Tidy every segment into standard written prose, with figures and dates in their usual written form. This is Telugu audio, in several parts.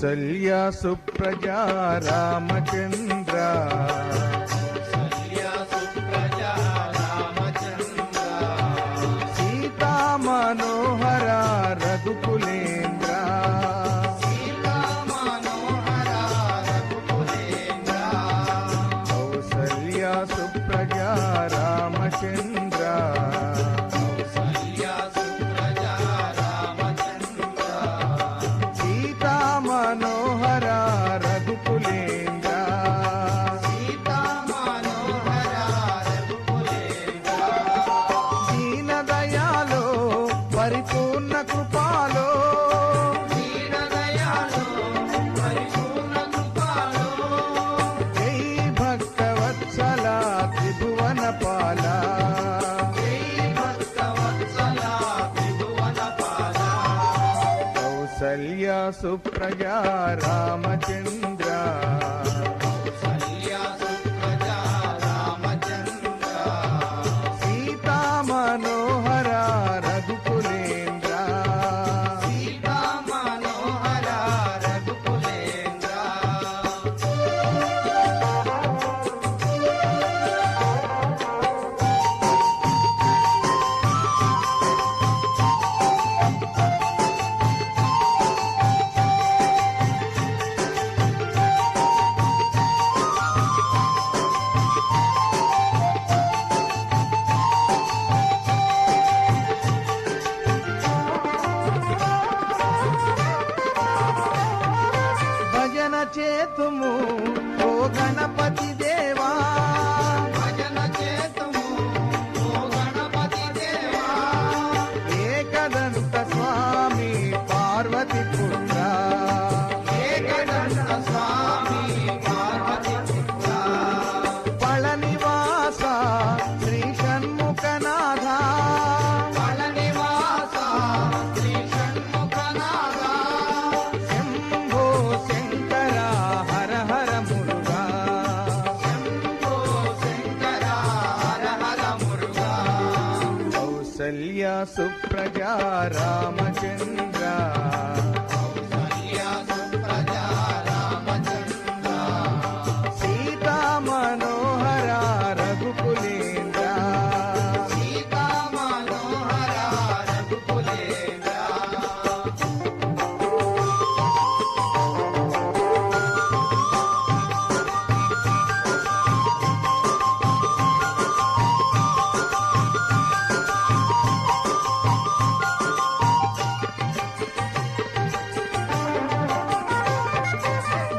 కౌసల్య సుప్రజా రామచంద్ర సీతా మనోహర రఘుకులేంద్ర కౌసల్య సుప్రజా రామచంద్ర మనోహర రఘుకులేంద్ర దీన దయాలో పరిపూర్ణ కృపాలో జై భక్తవత్సల త్రిభువన పాల కౌసల్య సుప్రజా రామచంద్ర సీతా మనోహర రఘుకులేంద్ర భజన చేతుము ఓ గణపతి దేవా ఏకదంత స్వామి పార్వతి పుత్ర పళనివాస శ్రీ షణ్ముఖనాథ శంభో శంకర హర హర మురుగా కౌసల్య సుప్రజా రామచంద్ర సీతా మనోహర రఘుకులేంద్ర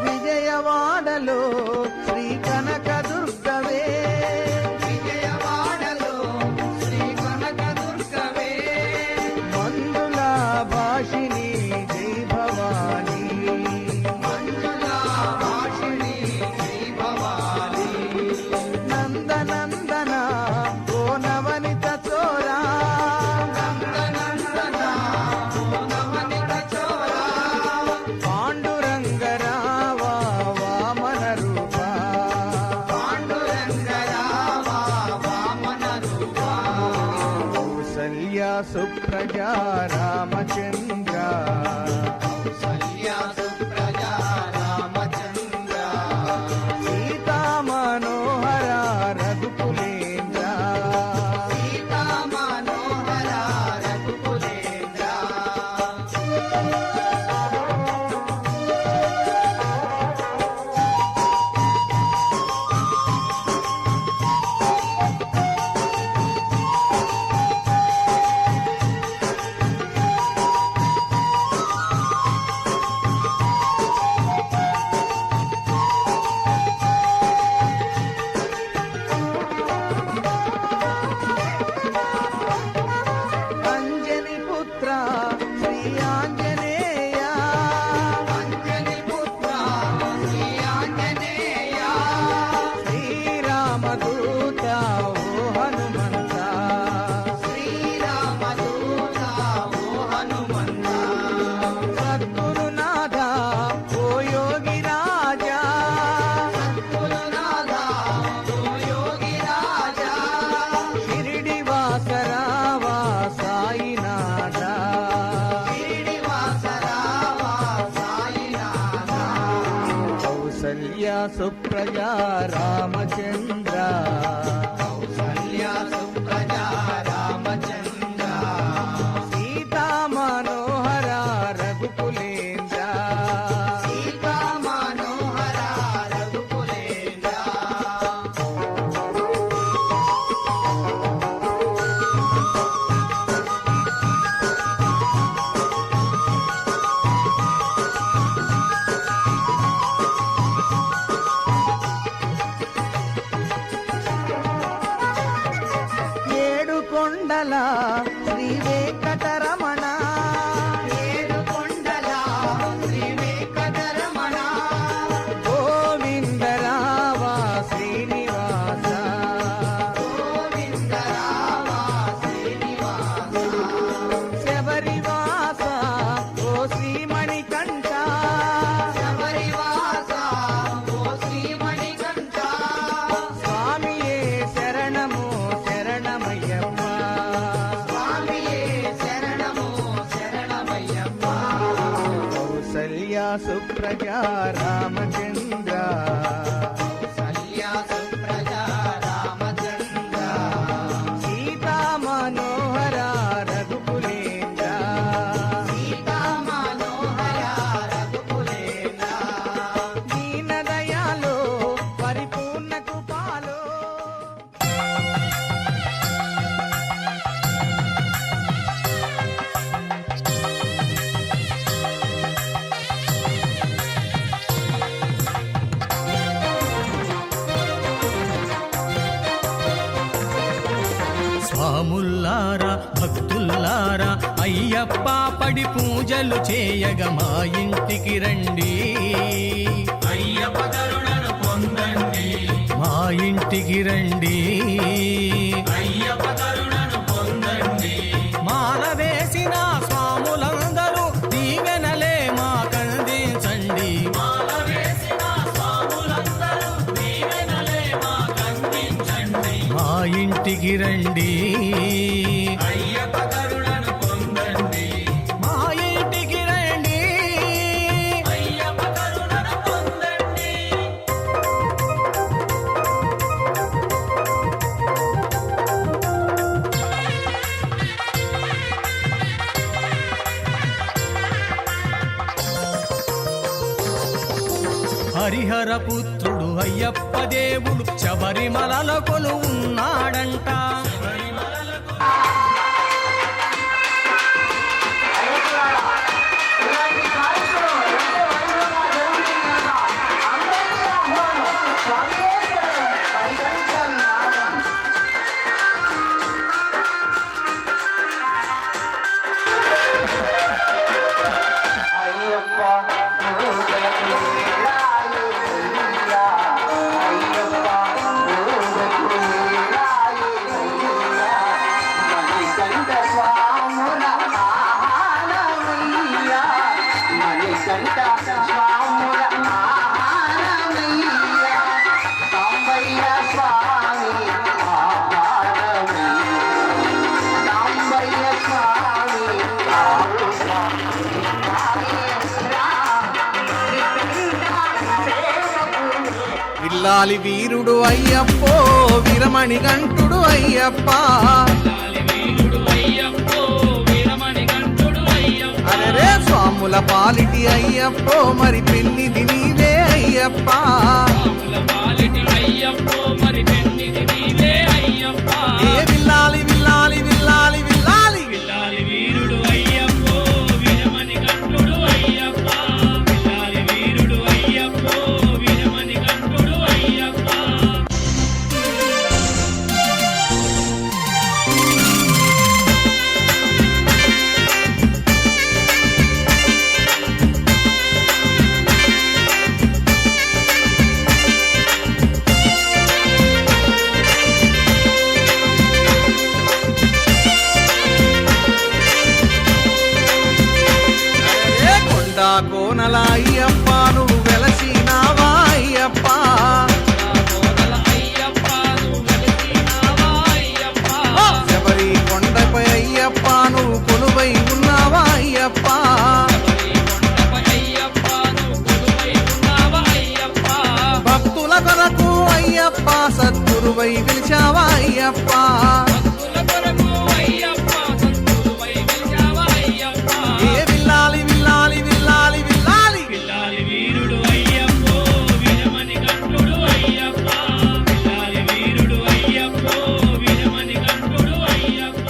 విజయవాడలో శ్రీ కనక దుర్గవే మంజుల భాషిణి జై భవానీ నందనందన ఓ నవనిత చోరా పాండురంగరావా వామన రూపా కౌసల్య సుప్రజా రామచంద్ర సీతా మనోహర రఘుకులేంద్ర కౌసల్య సుప్రజా రామచంద్ర కౌసల్య సుప్రజా రామచంద్ర సీతా మనోహర రఘుకులేంద్ర సీతా మనోహర రఘుకులేంద్ర ఏడు కొండల శ్రీ వెంకటరమణ ఏడుకొండల శ్రీ వెంకటరమణ గోవిందరావ శ్రీనివాస గోవిందరామ శ్రీనివాస శబరివాస ఓ శ్రీమణికంఠ శబరివాస ఓ శ్రీమణికంఠ స్వామియే శరణము శరణమయ్యప్ప స్వామియే శరణము శరణమయ్యప్ప కౌసల్య సుప్రజా రామచంద్ర కౌసల్య సుప్రజా రామచంద్ర సీతా మనోహర రఘుకులేంద్ర సీతా మనోహర రఘుకులేంద్ర దీన దయాలో పరిపూర్ణ కృపాలో స్వాముల్లారా భక్తుల్లారా అయ్యప్ప పడి పూజలు చేయగ మా ఇంటికి రండి అయ్యప్ప కరుణను పొందండి మా ఇంటికి రండి అయ్యప్ప కరుణను పొందండి మాల వేసిన స్వాములందరూ దీవెనలే మా కందించండి మాల వేసిన స్వాములందరూ దీవెనలే మా కందించండి మా ఇంటికి రండి అయ్యప్ప కరుణను పొందండి మా ఇంటికి రండి అయ్యప్ప కరుణను పొందండి హరిహర పుత్రుడు అయ్యప్ప దేవుడు శబరిమల కొలు ఉన్నాడంట విల్లాలి వీరుడు అయ్యప్పో వీరమణి గంటుడు అయ్యప్ప అరే స్వాముల పాలిటి అయ్యప్పో మరి పెన్నిది నీవే అయ్యప్ప ఏ విల్లాలి విల్లాలి విల్లాలి విల్లాలి కోనల అయ్యప్ప నువ్వు వెలసినావా అయ్యప్ప శబరి కొండపై అయ్యప్ప నువ్వు కొలువై ఉన్నావా అయ్యప్ప కొలువై వెలిచావా అయ్యప్ప భక్తుల కొరకు అయ్యప్ప సంతులువై వెలిచావా అయ్యప్ప ఏ విల్లాలి విల్లాలి విల్లాలి విల్లాలి పిల్లాలి వీరుడు అయ్యప్పో వీరమణి కంఠుడు అయ్యప్ప పిల్లాలి వీరుడు అయ్యప్పో వీరమణి కంఠుడు అయ్యప్ప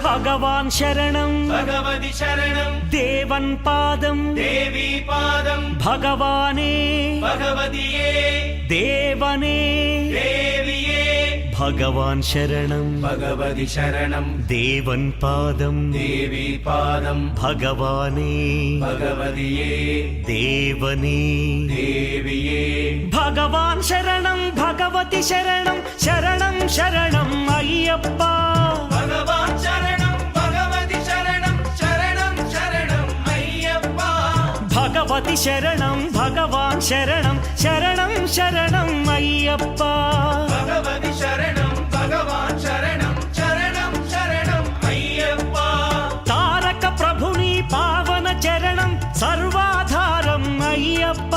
భగవాన్ శరణం భగవతి శరణం దేవన్ పాదం దేవీ పాదం భగవానే భగవతియే దేవనే దేవియే భగవాన్ శరణం భగవతి శరణం దేవన్ పాదం దేవీ పాదం భగవానే భగవతియే దేవనే దేవియే భగవాన్ శరణం భగవతి శరణం శరణం శరణం అయ్యప్ప భగవాన్ శరణం భగవతి శరణం శరణం శరణం అయ్యప్ప భగవతి శరణం భగవాన్ శరణం శరణం శరణం అయ్యప్ప భగవతి శరణం భగవాన్ శరణం శరణం శరణం అయ్యప్ప తారక ప్రభుని పావన చరణం సర్వాధారం అయ్యప్ప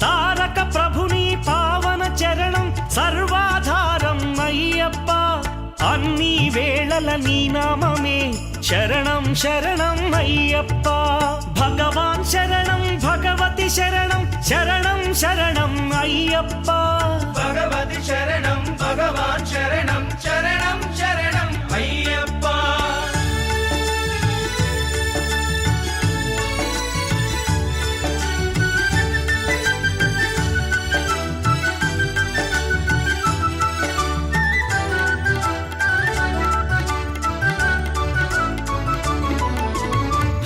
తారక ప్రభుని పావన చరణం సర్వాధారం అయ్యప్ప అన్ని వేళల నీ నామమే శరణం శరణం అయ్యప్ప భగవాన్ శరణం భగవతి శరణం శరణం శరణం అయ్యప్ప భగవతి శరణం భగవాన్ శరణం శరణం శరణం అయ్యప్ప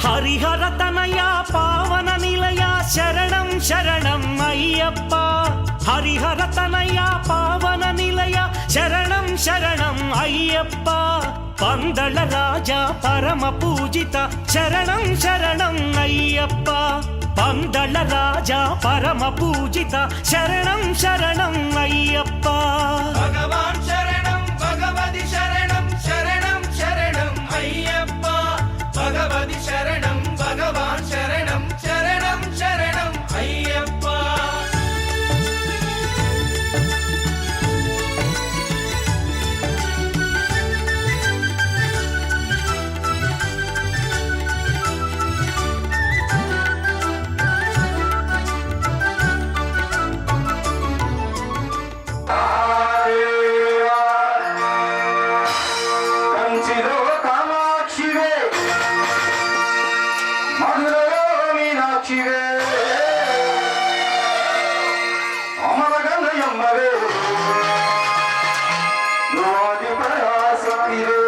హరిహర తనయ పావన నిలయ శరణం శరణం అయ్యప్ప హరిహర తనయ పావన నిలయ శరణం శరణం అయ్యప్ప పందళ రాజా పరమ పూజిత శరణం శరణం అయ్యప్ప పందళ రాజా పరమ పూజిత శరణం శరణం అయ్యప్ప భగవాన్ శరణం భగవతి శరణం శరణం శరణం అయ్యప్ప భగవతి శరణం భగవాన్ శరణం శరణం శరణం అయ్యప్ప కంచిలో కామాక్షివే మధురలో మీనాక్షివే అమరగంధయమ్మవే నువ్వాది పరాశక్తివే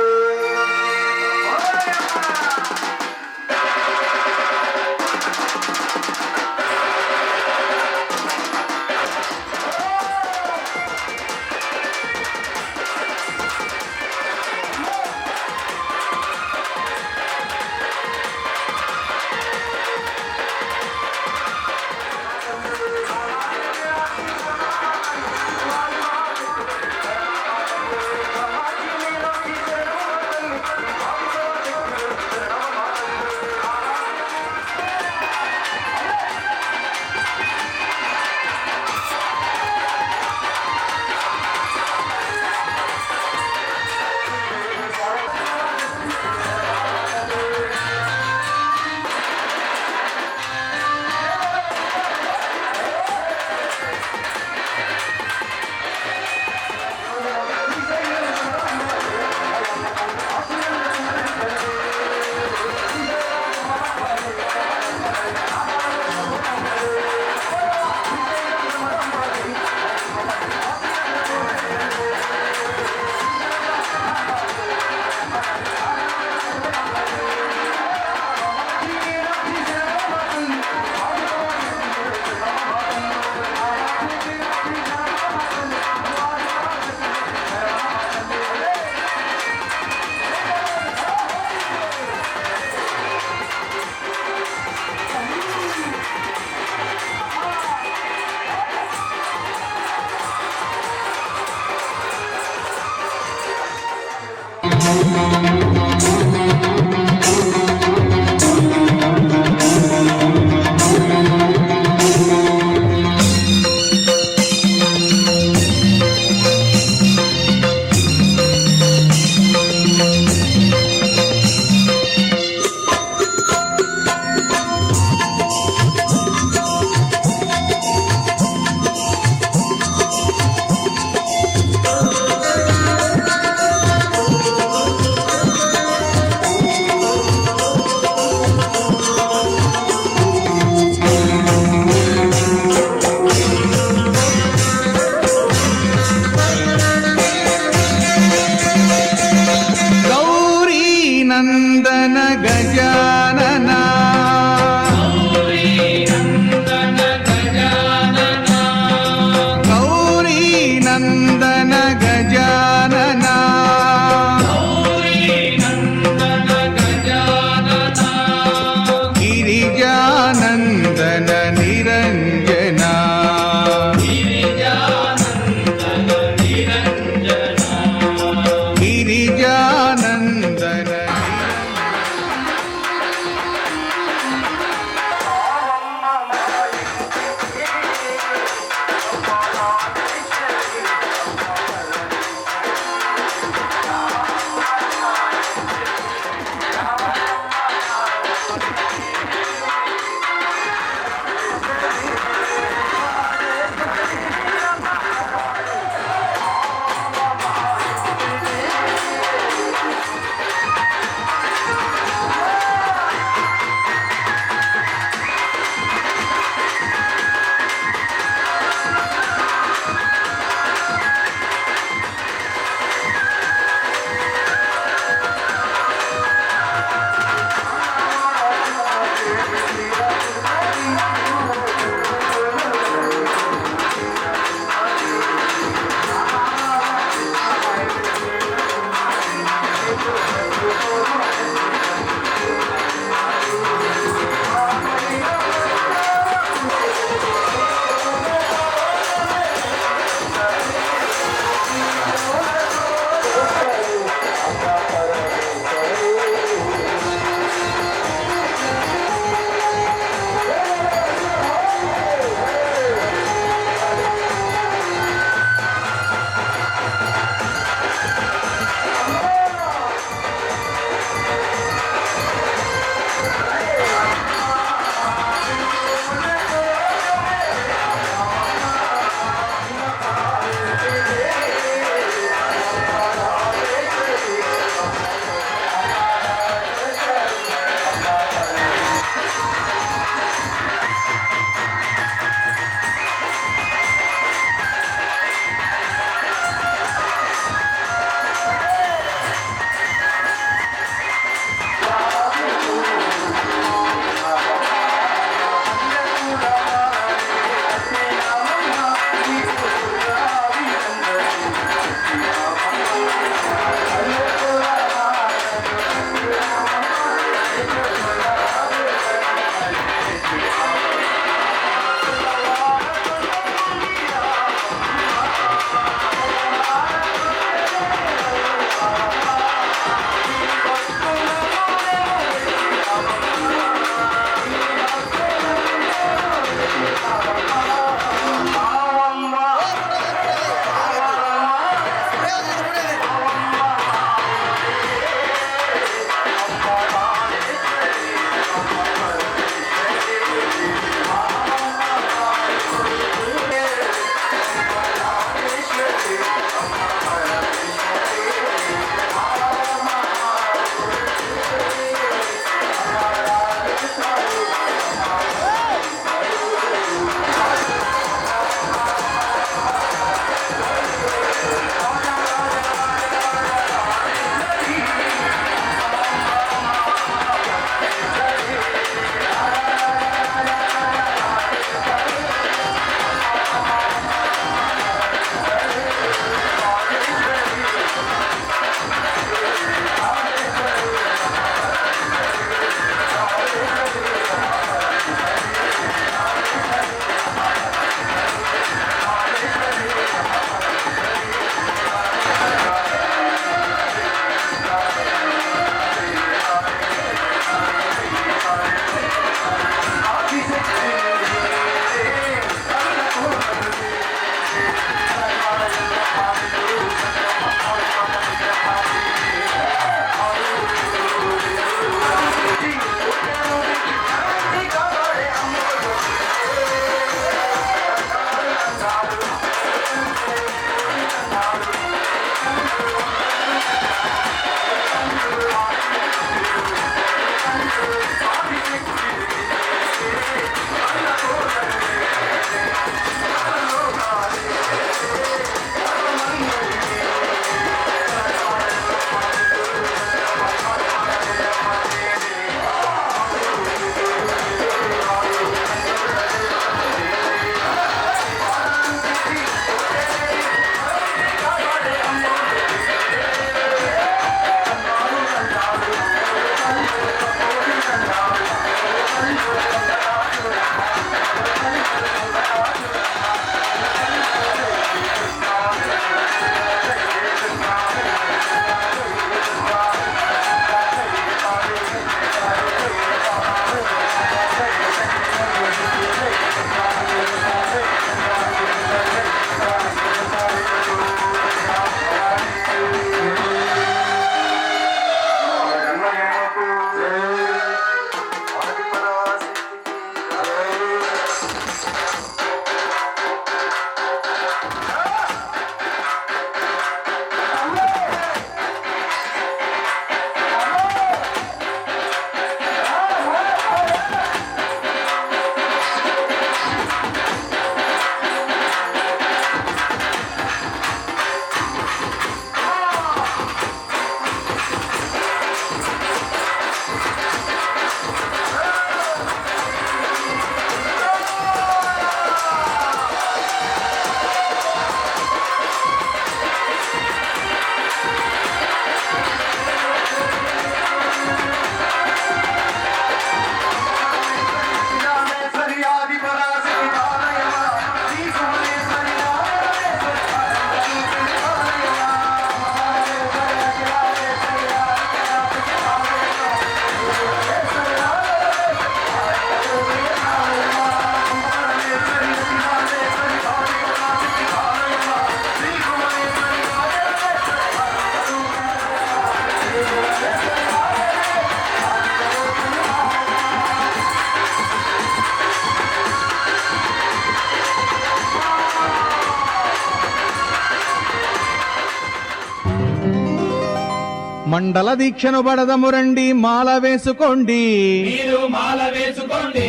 మండల దీక్షను బడదము రండి మాల వేసుకోండి మీరు మాల వేసుకోండి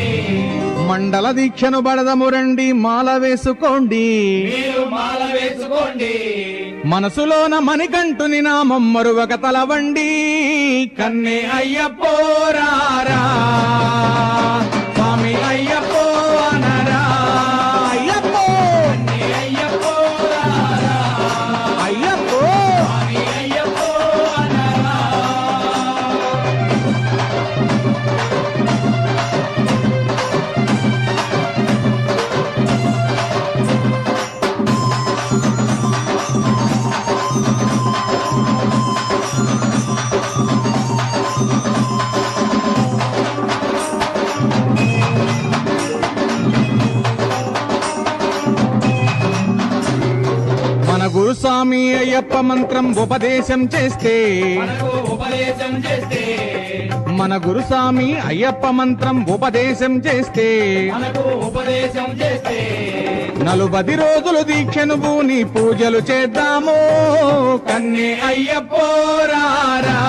మండల దీక్షను బడదము రండి మాల వేసుకోండి మీరు మాల వేసుకోండి మనసులోన మణికంఠుని నామం మరువక తలవండి కన్నే అయ్యపోరారా స్వామి అయ్యప్పో అనరా అయ్యప్పో అయ్యప్పో రారా, అయ్యప్పో స్వామి అయ్యప్పో అనరా. మన గురుస్వామి అయ్యప్ప మంత్రం ఉపదేశం చేస్తే మనకు ఉపదేశం చేస్తే మన గురుస్వామి అయ్యప్ప మంత్రం ఉపదేశం చేస్తే మనకు ఉపదేశం చేస్తే 40 రోజులు దీక్షను పూని పూజలు చేద్దాము కన్నే అయ్యపోరారా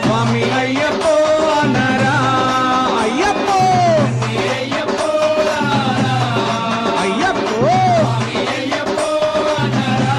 స్వామి అయ్యప్పో అనరా అయ్యప్పో అయ్యప్పో రారా, అయ్యప్పో అయ్యప్పో అనరా.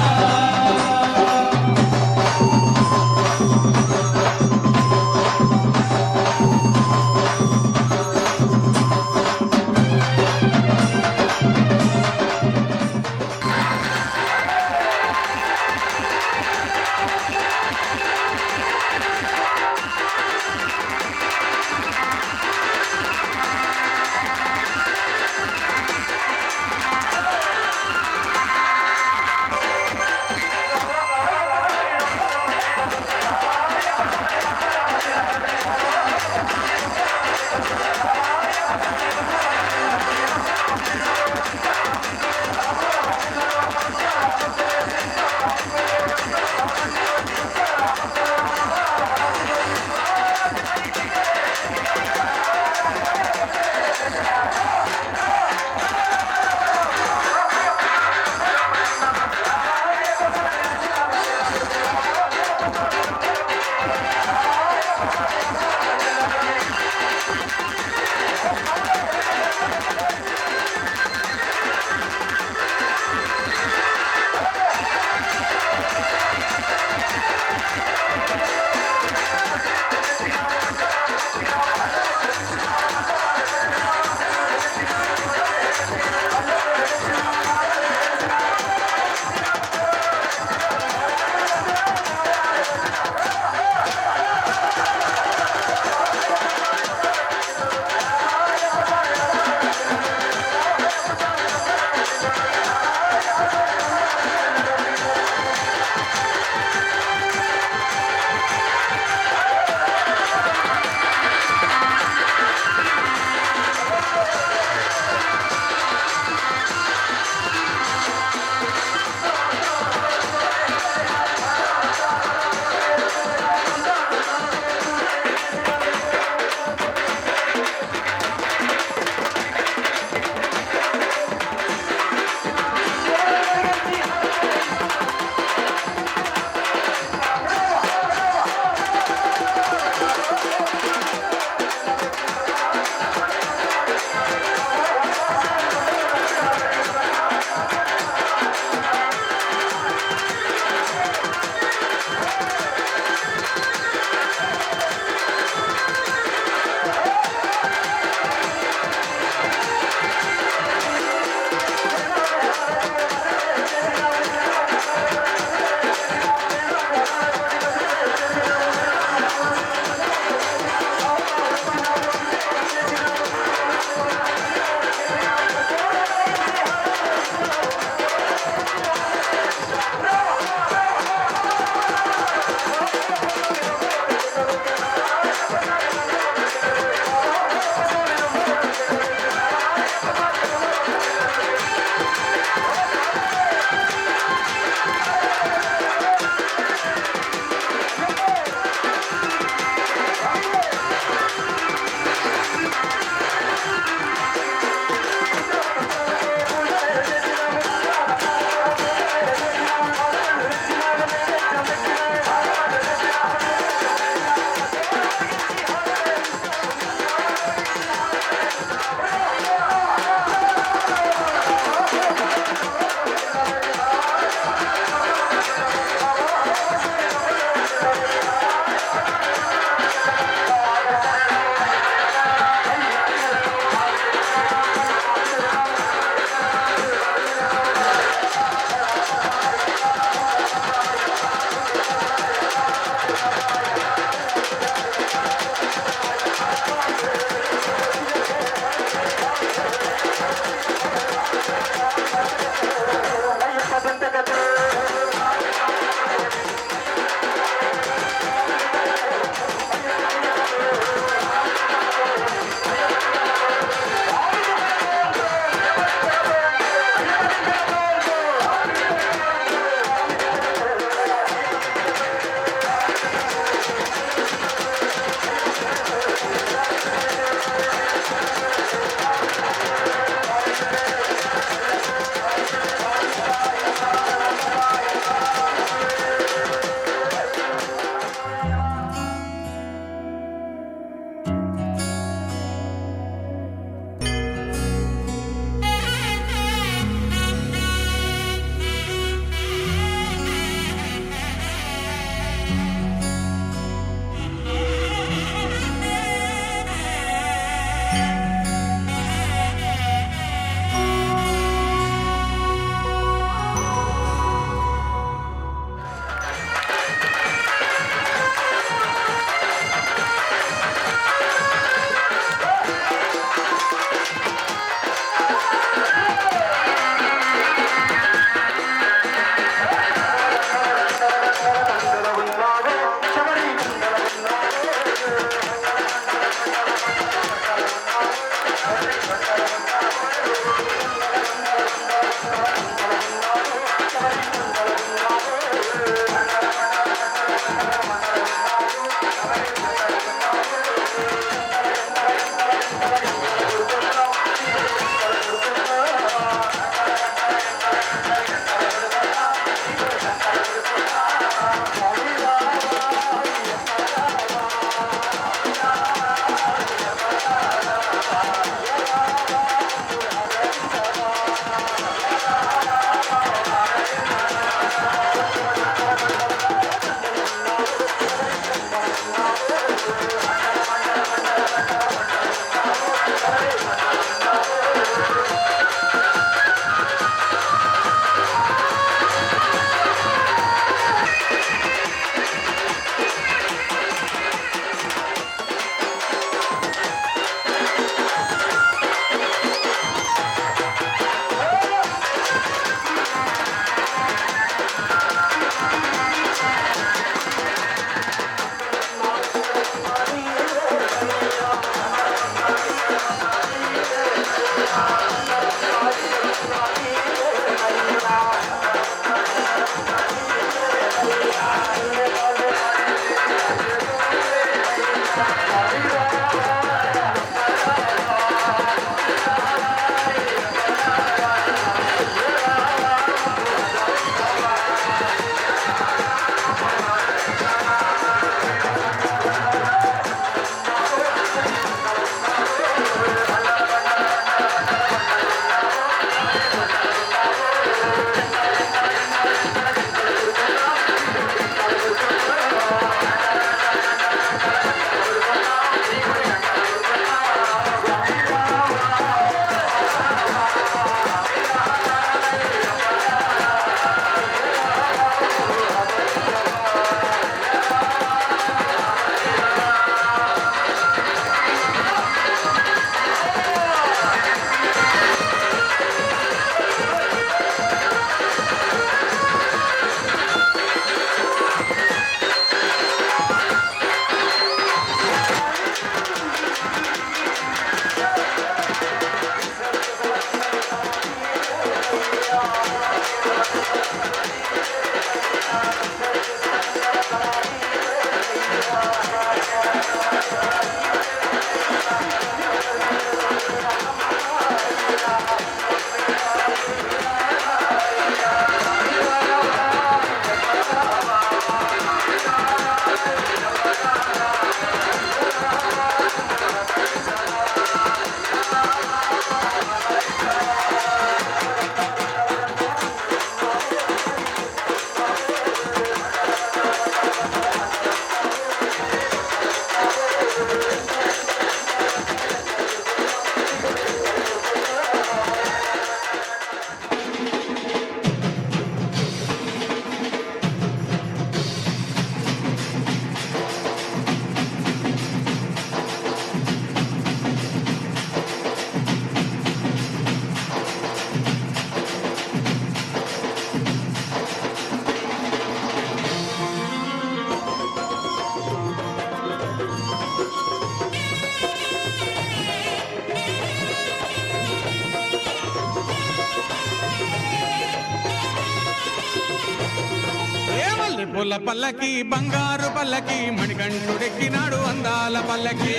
పూల పల్లకి బంగారు పల్లకి మణికంఠుడెక్కినాడు అందాల పల్లకి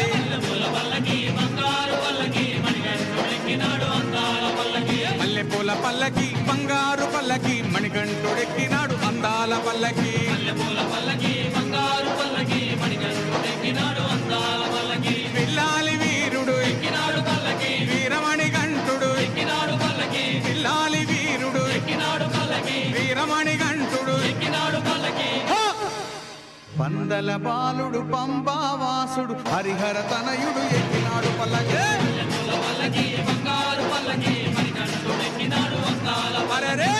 మల్లె పూల పల్లకి బంగారు పల్లకి మణికంఠుడెక్కినాడు అందాల పల్లకి పిల్లాలి వీరుడు ఎక్కినాడు పల్లకి వీరమణి గంటుడు ఎక్కినాడు పల్లకి పిల్లాలి వీరుడు ఎక్కినాడు పల్లకి వీరమణి గంటుడు ఎక్కినాడు పల్లకి పందల బాలుడు పంబావాసుడు హరిహర తనయుడు ఎక్కినాడు పల్లకి అరెరే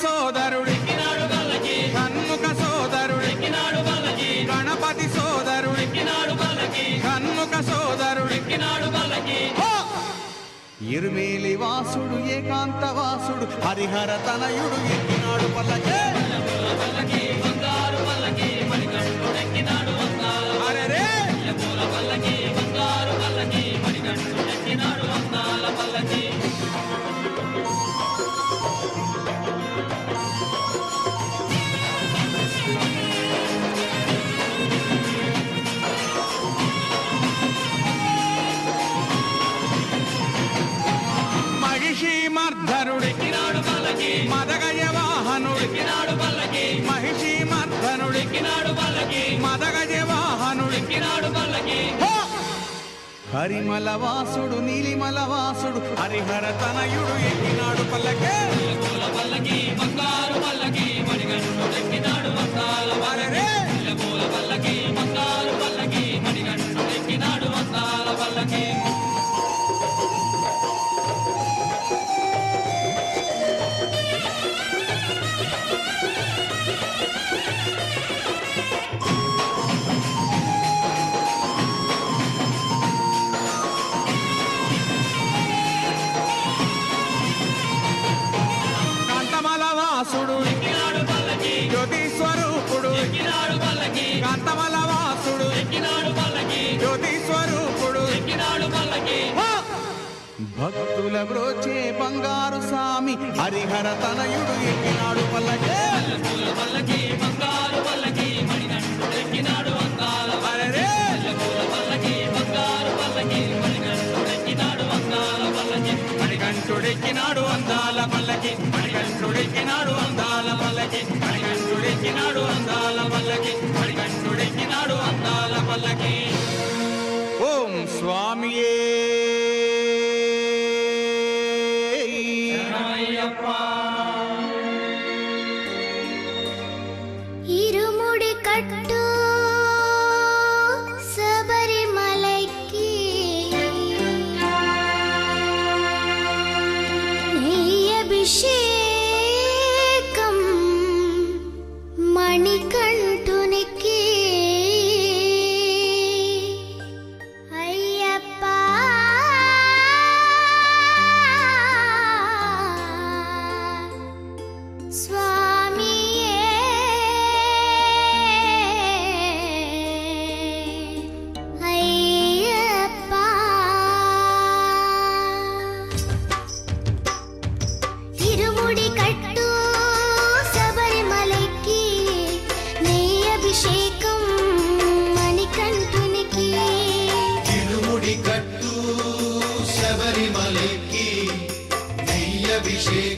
సోదరుడు కన్ముఖ సోదరుడు గణపతి సోదరుడు కన్ముఖ సోదరుడు ఇరుమేలి వాసుడు ఏకాంత వాసుడు హరిహర తనయుడు ఎక్కినాడు పల్లకి అరెరే మర్ధనుడెక్కినాడు పల్లకి మదగజ వాహనుడెక్కినాడు పల్లకి మహిషి మర్ధనుడెక్కినాడు పల్లకి మదగజ వాహనుడెక్కినాడు పల్లకి హరిమల వాసుడు నీలిమల వాసుడు హరిహర తనయుడు ఎక్కినాడు పల్లకి పల్లకి బంగారు పల్లకి మణికంఠుడెక్కినాడు అందాల పల్లకి పల్లకి బంగారు పల్లకి మణికంఠుడెక్కినాడు అందాల పల్లకి వాసుడు జ్యోతి స్వరూపుడు కాంతమల వాసుడు జ్యోతి స్వరూపుడు భక్తుల బ్రోచే బంగారు స్వామి హరిహర తనయుడు ఎక్కినాడు పల్లకి మణికంఠుడెక్కినాడు అందాల పల్లకి మణికంఠుడెక్కినాడు అందాల పల్లకి మణికంఠుడెక్కినాడు అందాల పల్లకి మణికంఠుడెక్కినాడు అందాల పల్లకి ఓం స్వామియే ఇరుముడి కట్టు శబరిమలైకి అభిషేకం మణికంఠునికి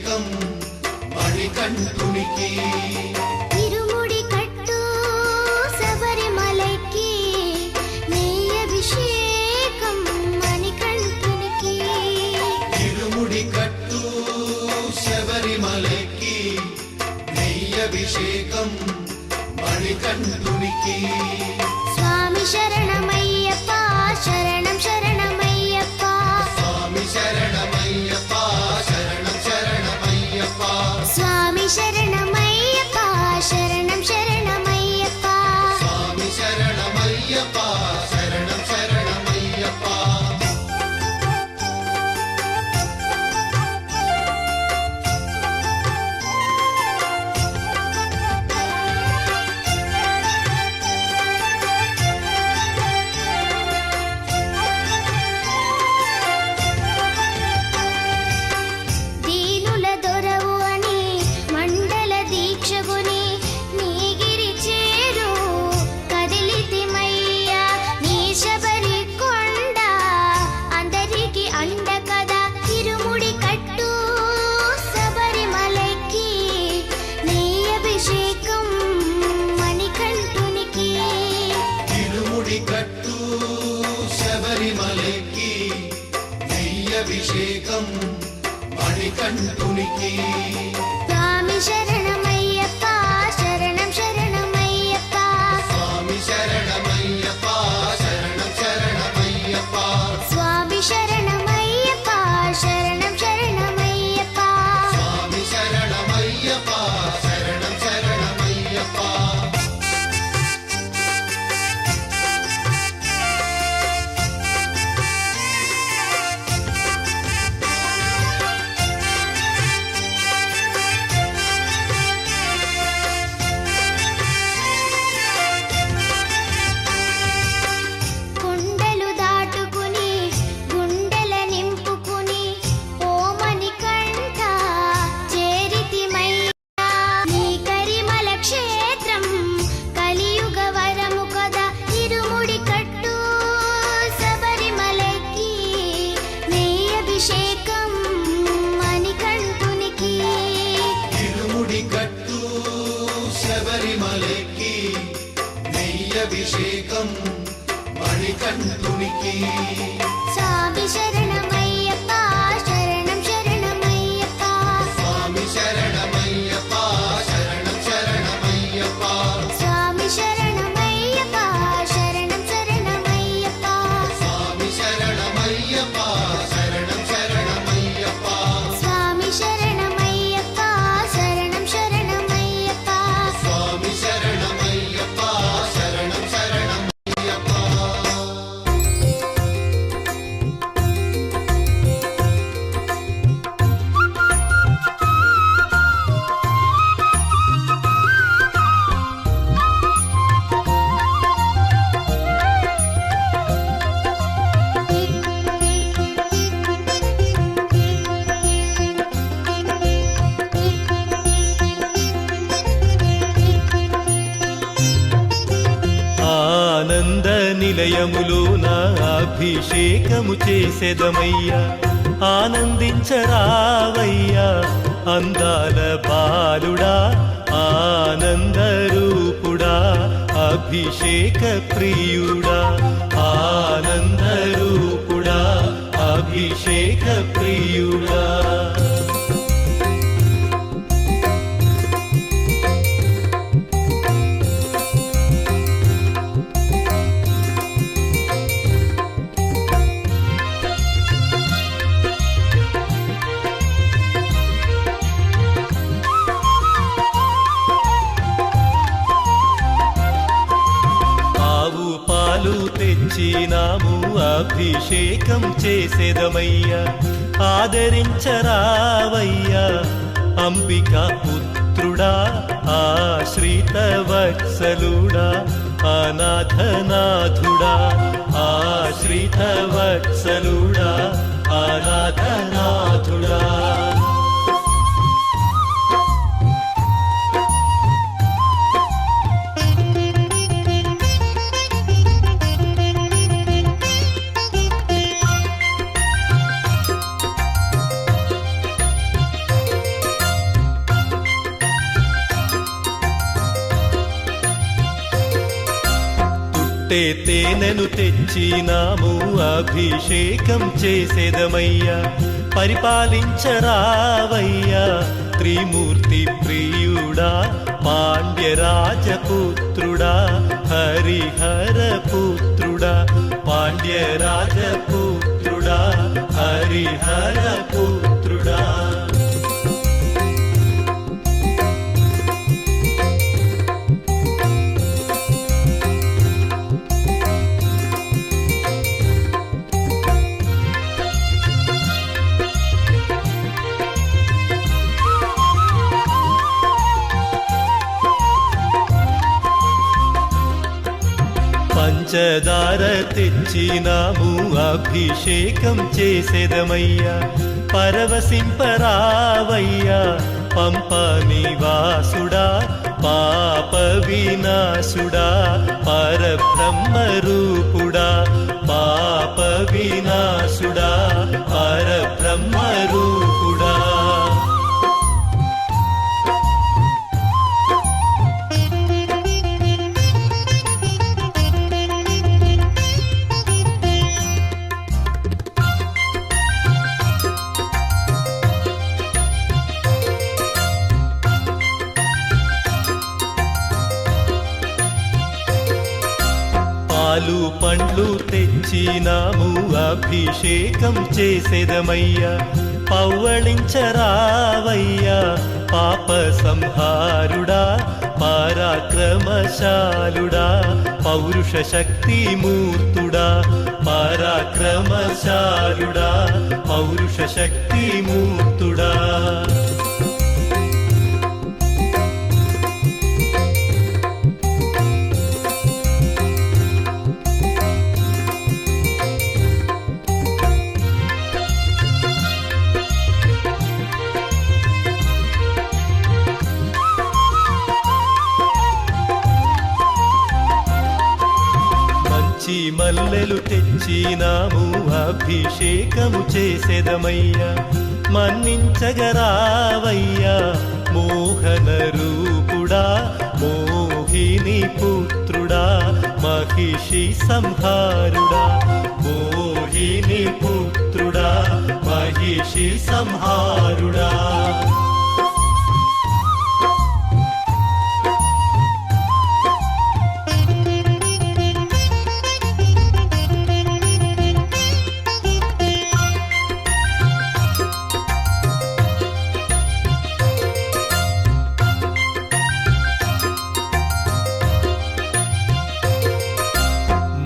అభిషేకం మణికంఠునికి ఇరుముడి కట్టు శబరిమలకి నీ అభిషేకం మణికంఠునికి ఇరుముడి కట్టు శబరిమలకి నెయ్యభిషేకం మణికంఠునికి స్వామి శరణమయ్యప్ప శరణం శరణమయ్యప్ప స్వామి శరణమయ్యప్ప శరణం శరణమయ్యప్ప స్వామి శరణమయ్యప్ప శరణం శరణమయ్యప్ప స్వామి శరణమయ్యప్ప శరణం శరణమయ్యప్ప దీనుల దొరవు అని మండల దీక్షగుని నీగిరి చేరు కదిలితిమయ్యా నీ శబరి కొండ అందరికి అండ కదా ఇరుముడి కట్టు శబరిమలకి నీ అభిషేకం మణికంఠునికి ఇరుముడి కట్టు శబరిమలకి నెయ్యభిషేకం మణికంఠునికి స్వామి శరణమయ్యప్ప శరణం శరణమయ్యప్ప స్వామి శరణమయ్యప్ప శరణం శరణమయ్యప్ప స్వామి శరణమయ్యప్ప శరణం శరణమయ్యప్ప స్వామి శరణమయ్యప్ప శరణం శరణమయ్యప్ప కొండలు దాటుకుని గుండెల నింపుకుని ఓమని కంట చేరితిమయ్యా నీ కరిమల క్షేత్రం కలియుగ వరము కదా ఇరుముడి కట్టు శబరిమలకి నీ అభిషేకం మణికంఠునికి ఇరుముడి కట్టు శబరిమలకి నెయ్యభిషేకం మణికంఠునికి స్వామి శరణమయ్యప్ప శరణం శరణమయ్యప్ప స్వామి శరణమయ్యప్ప శరణం శరణమయ్యప్ప స్వామి శరణమయ్యప్ప శరణం శరణమయ్యప్ప స్వామి శరణమయ్యప్ప శరణం శరణమయ్యప్ప స్వామి శరణమయ్యప్ప శరణం శరణమయ్యప్ప స్వామి శరణమయ్యప్ప శరణం శరణమయ్యప్ప ఆనంద నిలయములోన అభిషేకము చేసెదమయ్యా ఆనందించరావయ్యా అందాల బాలుడా ఆనంద రూపుడా అభిషేక ప్రియుడా ఆనంద రూపుడా అభిషేక ప్రియుడా ఆవు పాలు తెచ్చినాము అభిషేకం చేసేదమయ్యా ఆదరించరావయ్యా అంబికా పుత్రుడా ఆశ్రిత వత్సలుడా అనాథనాథుడా ఆశ్రిత వత్సలుడా అనాథనాథుడా పుట్టే తేనెను తెచ్చినాము అభిషేకం చేసేదమయ్యా పరిపాలించరావయ్యా త్రిమూర్తి ప్రియుడా పాండ్యరాజపుత్రుడా హరిహర పుత్రుడా పాండ్యరాజపుత్రుడా హరిహర పుత్రుడా పంచదార తెచ్చినాము అభిషేకం చేసేదమయ్యా పరవశింపరావయ్యా పంప నివాసుడా పాప వినాశుడా పరబ్రహ్మ రూపుడా పాప వినాశుడా పరబ్రహ్మ రూపుడా పాలు పండ్లు తెచ్చినాము అభిషేకం చేసేదమయ్యా పవ్వళించరావయ్యా పాప సంహారుడా పరాక్రమశాలుడా పౌరుష శక్తి మూర్తుడా పరాక్రమశాలుడా పౌరుష శక్తి మూర్తుడా మల్లెలు తెచ్చినాము అభిషేకము చేసేదమయ్యా మన్నించగరావయ్యా మోహన రూపుడా మోహిని పుత్రుడా మహిషి సంహారుడా మోహిని పుత్రుడా మహిషి సంహారుడా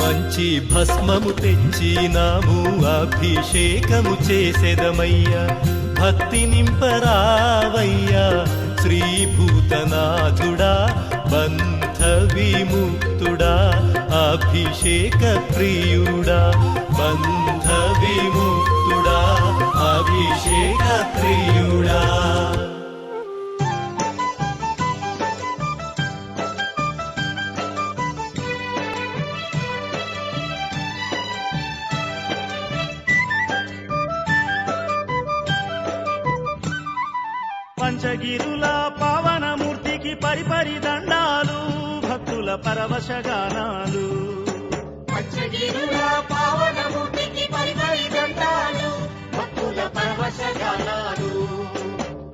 మంచి భస్మము తెచ్చినాము అభిషేకము చేసేదమయ్యా భక్తి నింపరావయ్యా శ్రీభూతనాథుడా బంధ విముక్తుడా అభిషేక ప్రియుడా బంధ విముక్తుడా అభిషేక ప్రియుడా పంచగిరుల పావనమూర్తికి పరిపరి దండాలు భక్తుల పరవశగానాలు పంచగిరుల పావనమూర్తికి పరిపరి దండాలు భక్తుల పరవశగానాలు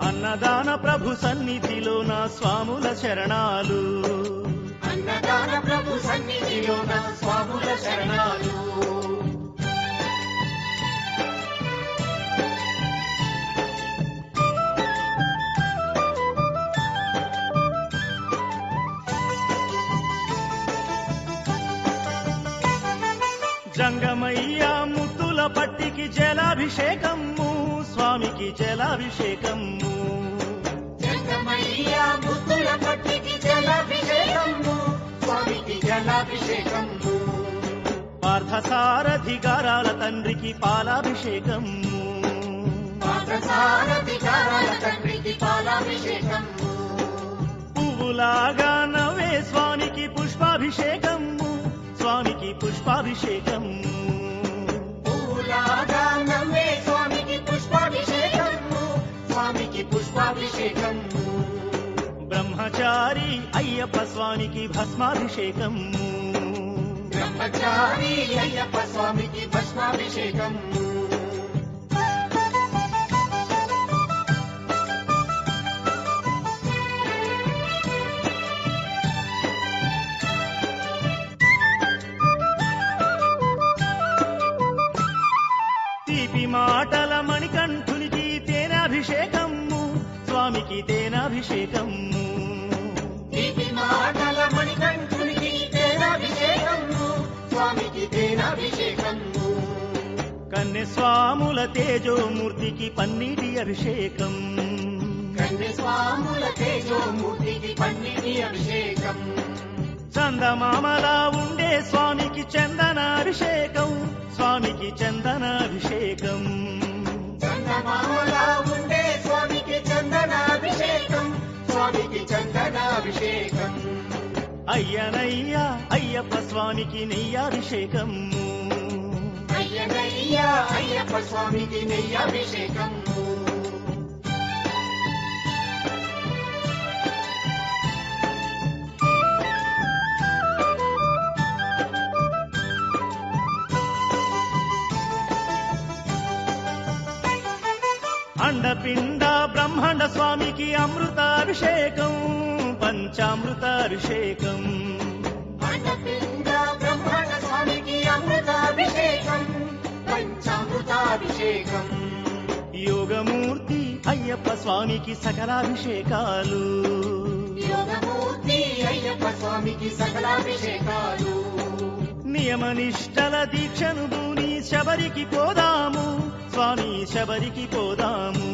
అన్నదాన ప్రభు సన్నిధిలో నా స్వాముల శరణాలు అన్నదాన ప్రభు సన్నిధిలో నా స్వాముల శరణాలు జంగమయ్య ముద్దుల పట్టికి జలాభిషేకము స్వామికి జలాభిషేకము జంగమయ్య ముద్దుల పట్టికి జలాభిషేకము స్వామికి జలాభిషేకము పార్థసారథి గారాల తండ్రికి పాలాభిషేకము పార్థసారథి గారాల తండ్రికి పాలాభిషేకము పువ్వులాగా నవ్వే స్వామికి పుష్పాభిషేకము స్వామికి పుష్పాభిషేకం పూలాగా నమ్మే స్వామికి పుష్పాభిషేకము స్వామికి పుష్పాభిషేకం బ్రహ్మచారి అయ్యప్ప స్వామికి భస్మాభిషేకం బ్రహ్మచారి అయ్యప్ప స్వామికి భస్మాభిషేకం తీపి మాటల మణికంఠునికి తేనాభిషేకము స్వామికి తేనాభిషేకము తీపి మాటల మణికంఠునికి తేనాభిషేకము స్వామికి తేనాభిషేకము కన్నె స్వాముల తేజోమూర్తికి పన్నీటి అభిషేకం కన్య స్వాముల తేజోమూర్తికి పన్నీటి అభిషేకం చందమామలా ఉండే స్వామికి చందనాభిషేకం స్వామికి చందనాభిషేకం చందమామలా ఉండే స్వామికి చందనాభిషేకం స్వామికి చందనాభిషేకం అయ్యనయ్యా అయ్యప్ప స్వామికి నెయ్యాభిషేకం అయ్యనయ్యా అయ్యప్ప స్వామికి నెయ్యాభిషేకం అండపిండ బ్రహ్మాండ స్వామికి అమృతాభిషేకం పంచామృతాభిషేకం అండపిండ బ్రహ్మాండ స్వామికి అమృతాభిషేకం పంచామృతాభిషేకం యోగమూర్తి అయ్యప్ప స్వామికి సకలాభిషేకాలు యోగమూర్తి అయ్యప్ప స్వామికి సకలాభిషేకాలు నియమనిష్టల దీక్షను దూని శబరికి పోదాము స్వామి శబరికి పోదాము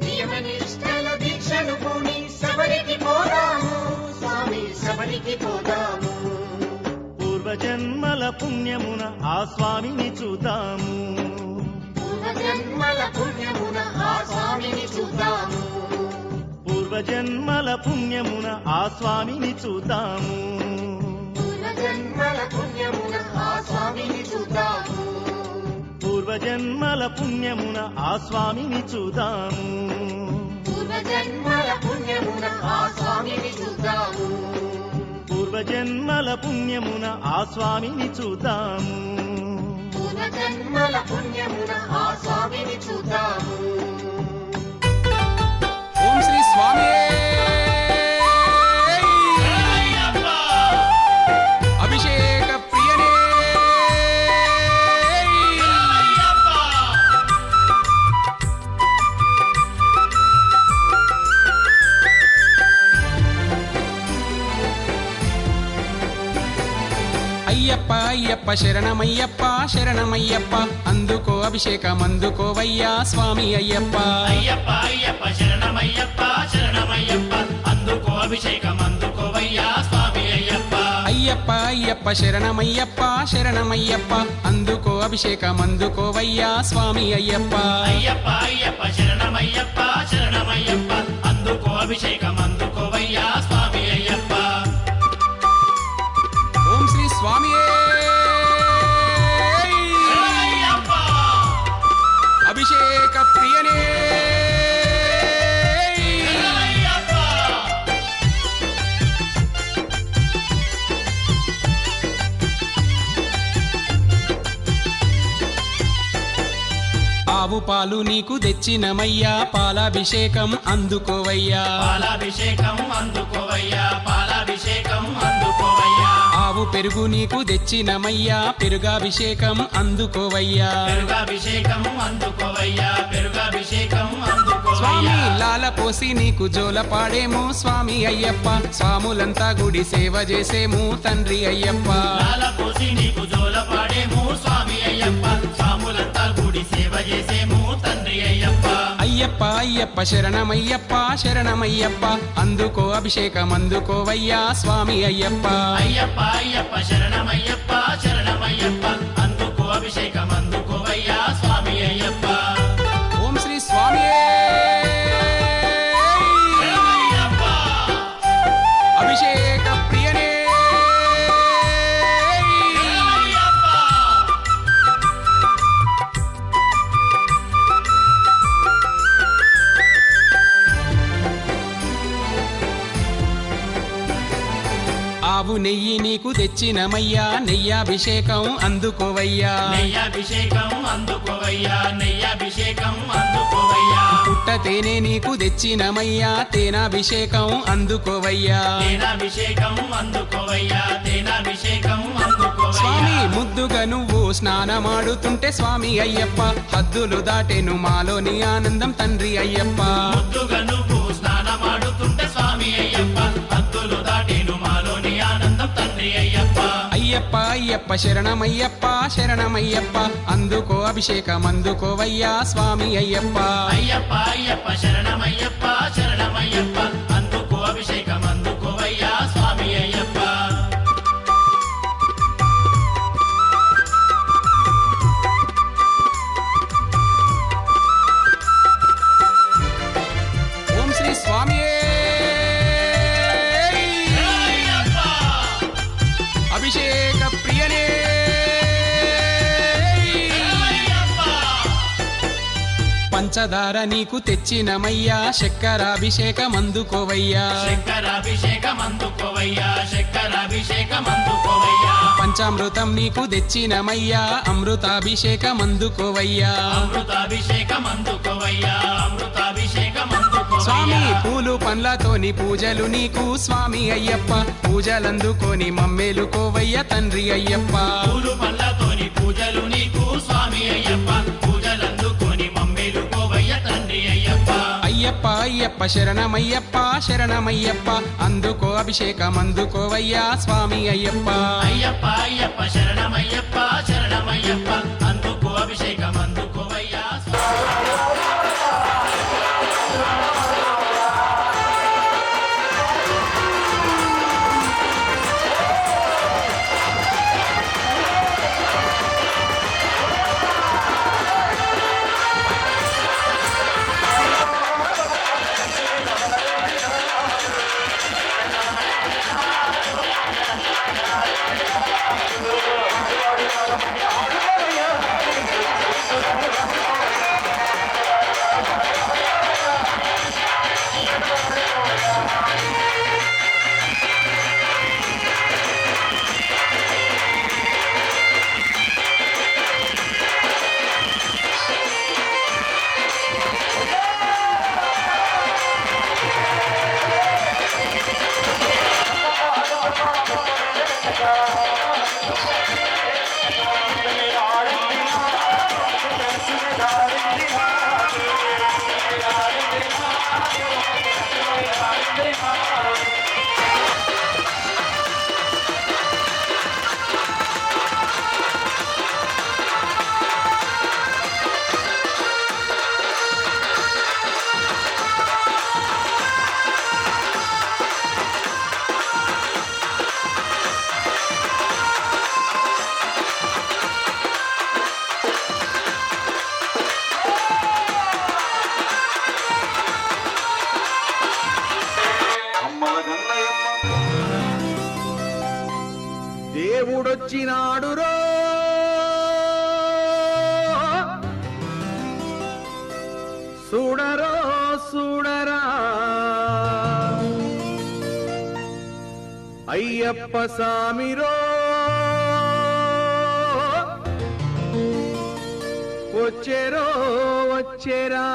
నియమనిష్టల దీక్షను పూని శబరికి పోదాము స్వామి శబరికి పోదాము పూర్వజన్మల పుణ్యమున ఆ స్వామిని చూద్దాము పూర్వజన్మల పుణ్యమున ఆ స్వామిని చూద్దాము పూర్వజన్మల పుణ్యమున ఆ స్వామిని చూద్దాము పూర్వజన్మల పుణ్యమున ఆ స్వామిని చూద్దాము పూర్వజన్మల పుణ్యమున ఆ స్వామిని చూద్దాము పూర్వజన్మల పుణ్యమున ఆ స్వామిని చూద్దాము పూర్వజన్మల పుణ్యమున ఆ స్వామిని చూద్దాము పూర్వజన్మల పుణ్యమున ఆ స్వామిని చూద్దాము ఓం శ్రీ స్వామి అభిషేక ప్రియనే అయ్యప్ప అయ్యప్ప శరణమయ్యప్ప శరణమయ్యప్ప అందుకో అభిషేకం అందుకోవయ్యా స్వామి అయ్యప్ప అయ్యప్ప అయ్యప్ప శరణమయ్యప్ప శరణమయ్యప్ప అందుకో అభిషేకం అందుకోవయ్యా స్వామి అయ్యప్ప అయ్యప్ప అయ్యప్ప శరణమయ్యప్ప శరణమయ్యప్ప అందుకో అభిషేకం అందుకోవయ్యా స్వామి అయ్యప్ప అయ్యప్ప అయ్యప్ప శరణమయ్యప్ప శరణమయ్యప్ప అందుకో అభిషేకం అందుకోవయ్యా స్వామి అయ్యప్ప ఓం శ్రీ స్వామి శరణమయ్యప్ప అభిషేక ప్రియనే శరణమయ్యప్ప ఆవు పాలు నీకు తెచ్చినమయ్యా పాలాభిషేకం అందుకోవయ్యా పాలాభిషేకం అందుకోవయ్యా పాలాభిషేకం అందుకోవయ్యా ఆవు పెరుగు నీకు తెచ్చినమయ్యా పెరుగాభిషేకం అందుకోవయ్యా పెరుగాభిషేకం అందుకోవయ్యా పెరుగాభిషేకం స్వామి అందుకోవయ్యా లాల పోసి నీకు జోల పాడేము స్వామి అయ్యప్ప స్వాములంతా గుడి సేవ చేసేము తండ్రి అయ్యప్ప లాల పోసి నీకు జోల పాడేము స్వామి అయ్యప్ప స్వాములంతా గుడి సేవ చేసేము తండ్రి అయ్యప్ప అయ్యప్ప అయ్యప్ప శరణమయ్యప్ప శరణమయ్యప్ప అందుకో అభిషేకం అందుకోవయ్యా స్వామి అయ్యప్ప అయ్యప్ప అయ్యప్ప శరణమయ్యప్ప శరణమయ్యప్ప అందుకో అభిషేకం అందుకోవయ్యా స్వామి అయ్యప్ప ఓం శ్రీ స్వామి శరణమయ్యప్ప అభిషేక ప్రియనే శరణమయ్యప్ప ఆవు నెయ్యి నీకు తెచ్చినమయ్యా నెయ్యాభిషేకం అందుకోవయ్యా నెయ్యాభిషేకం అందుకోవయ్యా నెయ్యాభిషేకం అందుకోవయ్యా పుట్ట తేనె నీకు తెచ్చినమయ్యా తేనాభిషేకం అందుకోవయ్యా తేనాభిషేకం అందుకోవయ్యా తేనాభిషేకం అందుకోవయ్యా స్వామి ముద్దుగా నువ్వు స్నానమాడుతుంటే స్వామి అయ్యప్ప హద్దులు దాటెను మాలోని ఆనందం తండ్రి అయ్యప్ప ముద్దుగా నువ్వు స్నానమాడుతుంటే స్వామి అయ్యప్ప హద్దులు దాటేను మాలోని ఆనందం తండ్రి అయ్యప్ప అయ్యప్ప అయ్యప్ప శరణమయ్యప్ప శరణమయ్యప్ప అందుకో అభిషేకం అందుకోవయ్యా స్వామి అయ్యప్ప అయ్యప్ప అయ్యప్ప శరణమయ్యప్ప శరణమయ్యప్ప అందుకో అభిషేకం అందుకోవయ్యా స్వామి అయ్యప్ప ఓం శ్రీ స్వామియే అభిషేక ప్రియనే పంచదార నీకు తెచ్చినమయ్యా చక్కెరాభిషేకం అందుకోవయ్యా శంకరాభిషేకం అందుకోవయ్యా శంకరాభిషేకం అందుకోవయ్యా పంచామృతం నీకు తెచ్చినమయ్యా అమృతాభిషేకం అందుకోవయ్యా అమృతాభిషేకం అందుకోవయ్యా అమృతాభిషేకం అందుకోవయ్యా స్వామి పూలు పండ్లతోని పూజలు నీకు స్వామి అయ్యప్ప పూజలందుకొని మమ్మేలుకోవయ్య తండ్రి అయ్యప్ప పూలు పళ్ళతోని పూజలు నీకు స్వామి అయ్యప్ప పూజలందుకొని మమ్మేలుకోవయ్య తండ్రి అయ్యప్ప అయ్యప్ప అయ్యప్ప శరణమయ్యప్ప శరణమయ్యప్ప అందుకో అభిషేకం అందుకోవయ్యా స్వామి అయ్యప్ప అయ్యప్ప అయ్యప్ప శరణమయ్యప్ప శరణమయ్యప్ప అందుకో అభిషేకం అందుకోవయ్యా దేవుడొచ్చినాడు రో చూడరో చూడరా అయ్యప్ప సామిరో వచ్చేరో వచ్చేరా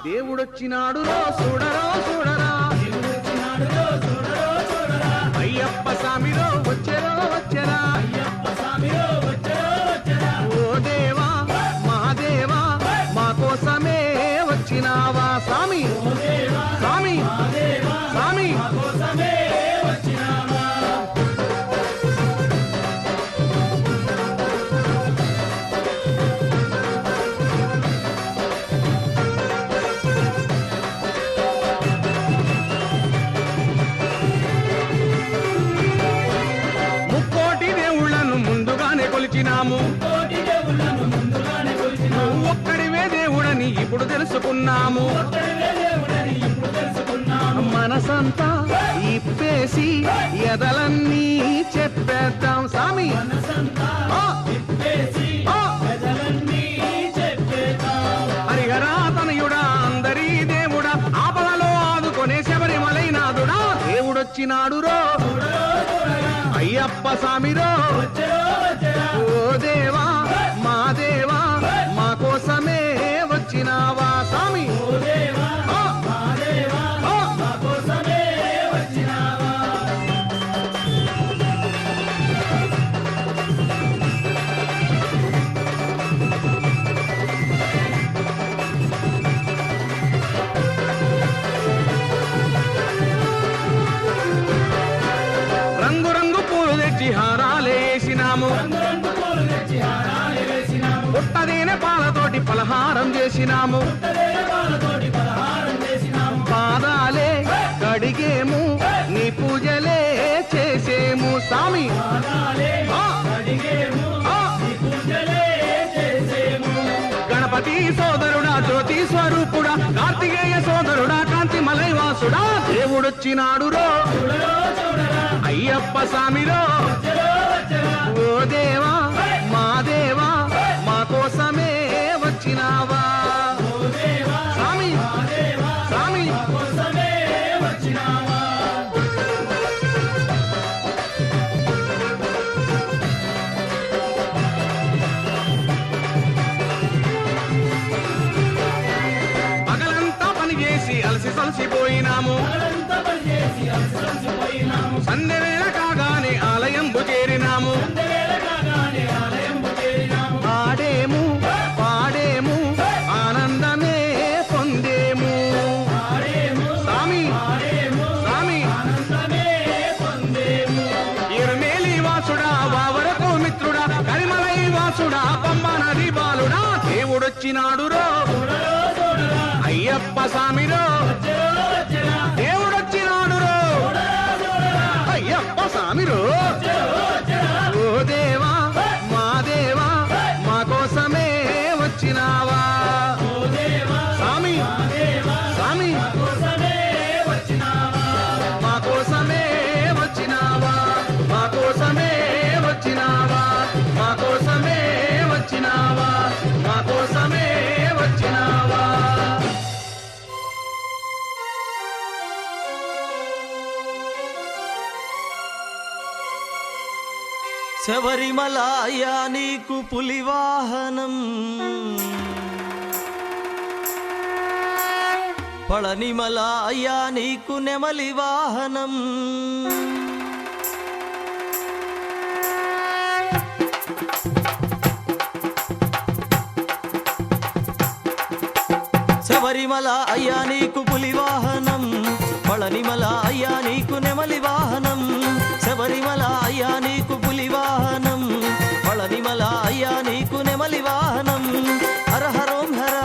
దేవుడొచ్చినాడు రో చూడరో చూడరా అయ్యప్ప సామిరో వచ్చేరో వచ్చేరా ఓ దేవా మహాదేవా మా కోసమే వచ్చినావా స్వామి స్వామి స్వామి కొలిచినాము నువ్వు ఒక్కడివే దేవుడని ఇప్పుడు తెలుసుకున్నాము మనసంతా ఇప్పేసి ఎదలన్నీ చెప్పేద్దాం స్వామి ఆ! ఆ! హరిహరా తనయుడా అందరి దేవుడా ఆపదలో ఆదుకొనే శబరిమలైనాథుడా దేవుడొచ్చినాడు రో అయ్యప్ప స్వామిరో ఓ దేవా మా దేవా మా కోసమే వచ్చినావా స్వామి ఆ! ఆ! రంగు రంగు పూలు తెచ్చి హారాలేసినాము పుట్టదేనే పాలతోటి పలహారం చేసినాము పాదాలే కడిగేము నీ పూజలే చేసేము స్వామి ఆ! ఆ! గణపతి సోదరుడా జ్యోతి స్వరూపుడా కార్తికేయ సోదరుడా కాంతి మలైవాసుడా దేవుడొచ్చినాడు రో అయ్యప్ప స్వామిరో ఓ దేవా మా దేవా మా కోసమే వచ్చినావా స్వామి స్వామి పగలంతా పని చేసి అలసి సలసిపోయినాము సంధ్య వేళ కాగానే ఆలయంబు చేరినాము ఆడేము పాడేము ఆనందమే పొందేము స్వామి స్వామి ఇరుమేలి వాసుడా వావరకు మిత్రుడా కరిమలై వాసుడా పంబ నది బాలుడా దేవుడొచ్చినాడు రో అయ్యప్ప స్వామిరో దేవుడొచ్చినాడు రో అయ్యప్ప స్వామిరో ఓ దేవా మా దేవా మా కోసమే వచ్చినావా స్వామి స్వామి మా కోసమే వచ్చినావా మా కోసమే వచ్చినావా మా కోసమే వచ్చినావా మా కోసమే వచ్చినావా శబరిమల అయ్యా నీకు పులివాహనం పళనిమల అయ్యా నీకు నెమలి వాహనం శబరిమల అయ్యా నీకు పులివాహనం పళనిమల అయ్యా నీకు నెమలి వాహనం శబరిమల అయ్యా నీకు పులివాహనం పళనిమల అయ్యా నీకు నెమలి వాహనం హరహరోం హర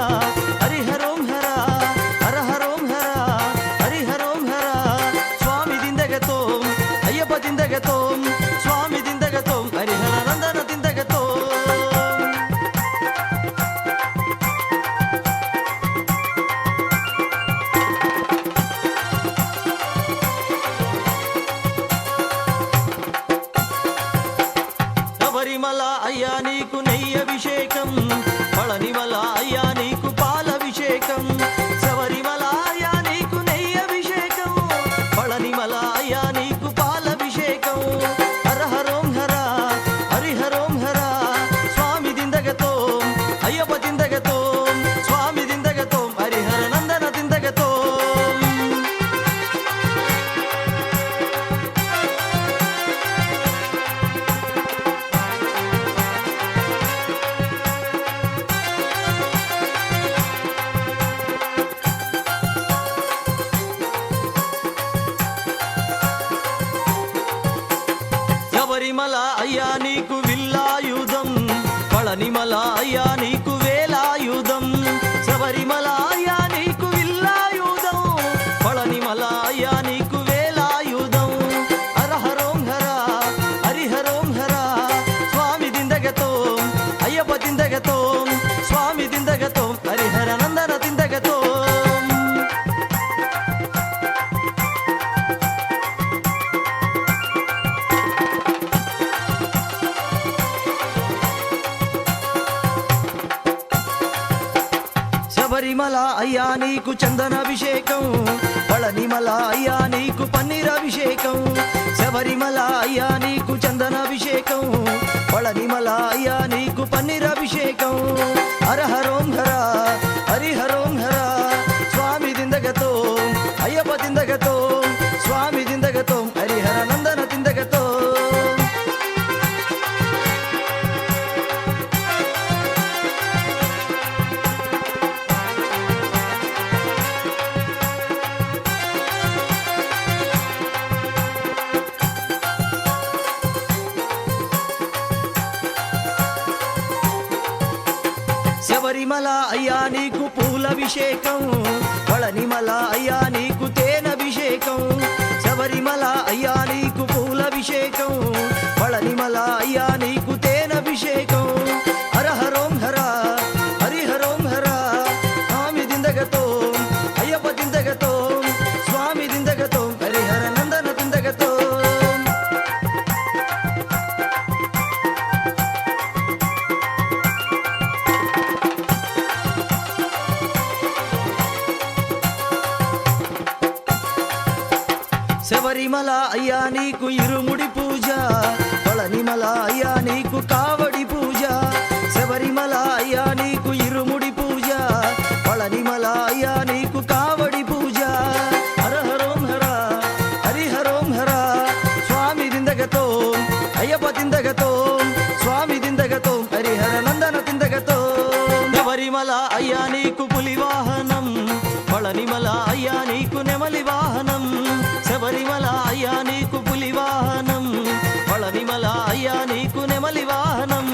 హరిహరోం హర హరహరోం హర హరిహరోం హర స్వామి దిందగతోం అయ్యప్ప దిందగతోం స్వామి దిందగతోం హరిహర నందన దిందగతోం శబరిమల అయ్యా నీకు నెయ్యభిషేకం పళనిమల అయ్యా నీకు పాలభిషేకం శబరిమల అయ్యా నీకు నెయ్యభిషేకం పళనిమల అయ్యా నీకు పాలభిషేకం హరహరోం హర హరిహరోం హర స్వామి దిందగతోం అయ్యప్ప దిందగతోం స్వామి దిందగతోం హరిహర నందన దిందగతోం శబరిమల అయ్యా నీకు విల్లాయుధం పళనిమల అయ్యా నీకు వేలాయుధం శబరిమల అయ్యా నీకు విల్లాయుధం పళనిమల అయ్యా నీకు వేలాయుధం హరహరోం హర హరిహరోం హర స్వామి దిందగతోం అయ్యప్ప దిందగతోం స్వామి దిందగతోం హరిహర నందన దిందగతోం శబరిమల అయ్యా నీకు చందనాభిషేకం, పళనిమల అయ్యా నీకు పన్నీరాభిషేకం. శబరిమల అయ్యా నీకు చందనాభిషేకం, పళనిమల అయ్యా నీకు పన్నీరాభిషేకం. హర హరోం హర హరిహరోం హర స్వామి దిందగతో అయ్యప్ప దిందగతో స్వామి దిందగతో హరిహర నందన దిందగతో. శబరిమల అయ్యా నీకు పూలభిషేకం, పళనిమల అయ్యా నీకు తేనభిషేకం. శబరిమల అయ్యా నీకు పూలభిషేకం, పళనిమల అయ్యా నీకు తేనభిషేకం. హర హరోం హర హరిహరోం హర స్వామి దిందగతో అయ్యప్ప దిందగతో స్వామి దిందగతో హరిహర నందన దిందగతో. శబరిమల అయ్యా నీకు ఇరుముడి పూజ, పళనిమల అయ్యా నీకు కావడి పూజ. శబరిమల అయ్యా నీకు ఇరుముడి పూజ, పళనిమల అయ్యా నీకు కావడి పూజ. హర హరోం హర హరిహరోం హర స్వామి దిందగతో అయ్యప్ప దిందగతో స్వామి దిందగతో హరిహర నందన దిందగతో. శబరిమల అయ్యా నీకు పులి వాహనం, పళనిమల అయ్యా నీకు నెమలి వాహనం. శబరిమల అయ్యా నీకు పులి వాహనం, పళనిమల అయ్యా నీకు నెమలి వాహనం.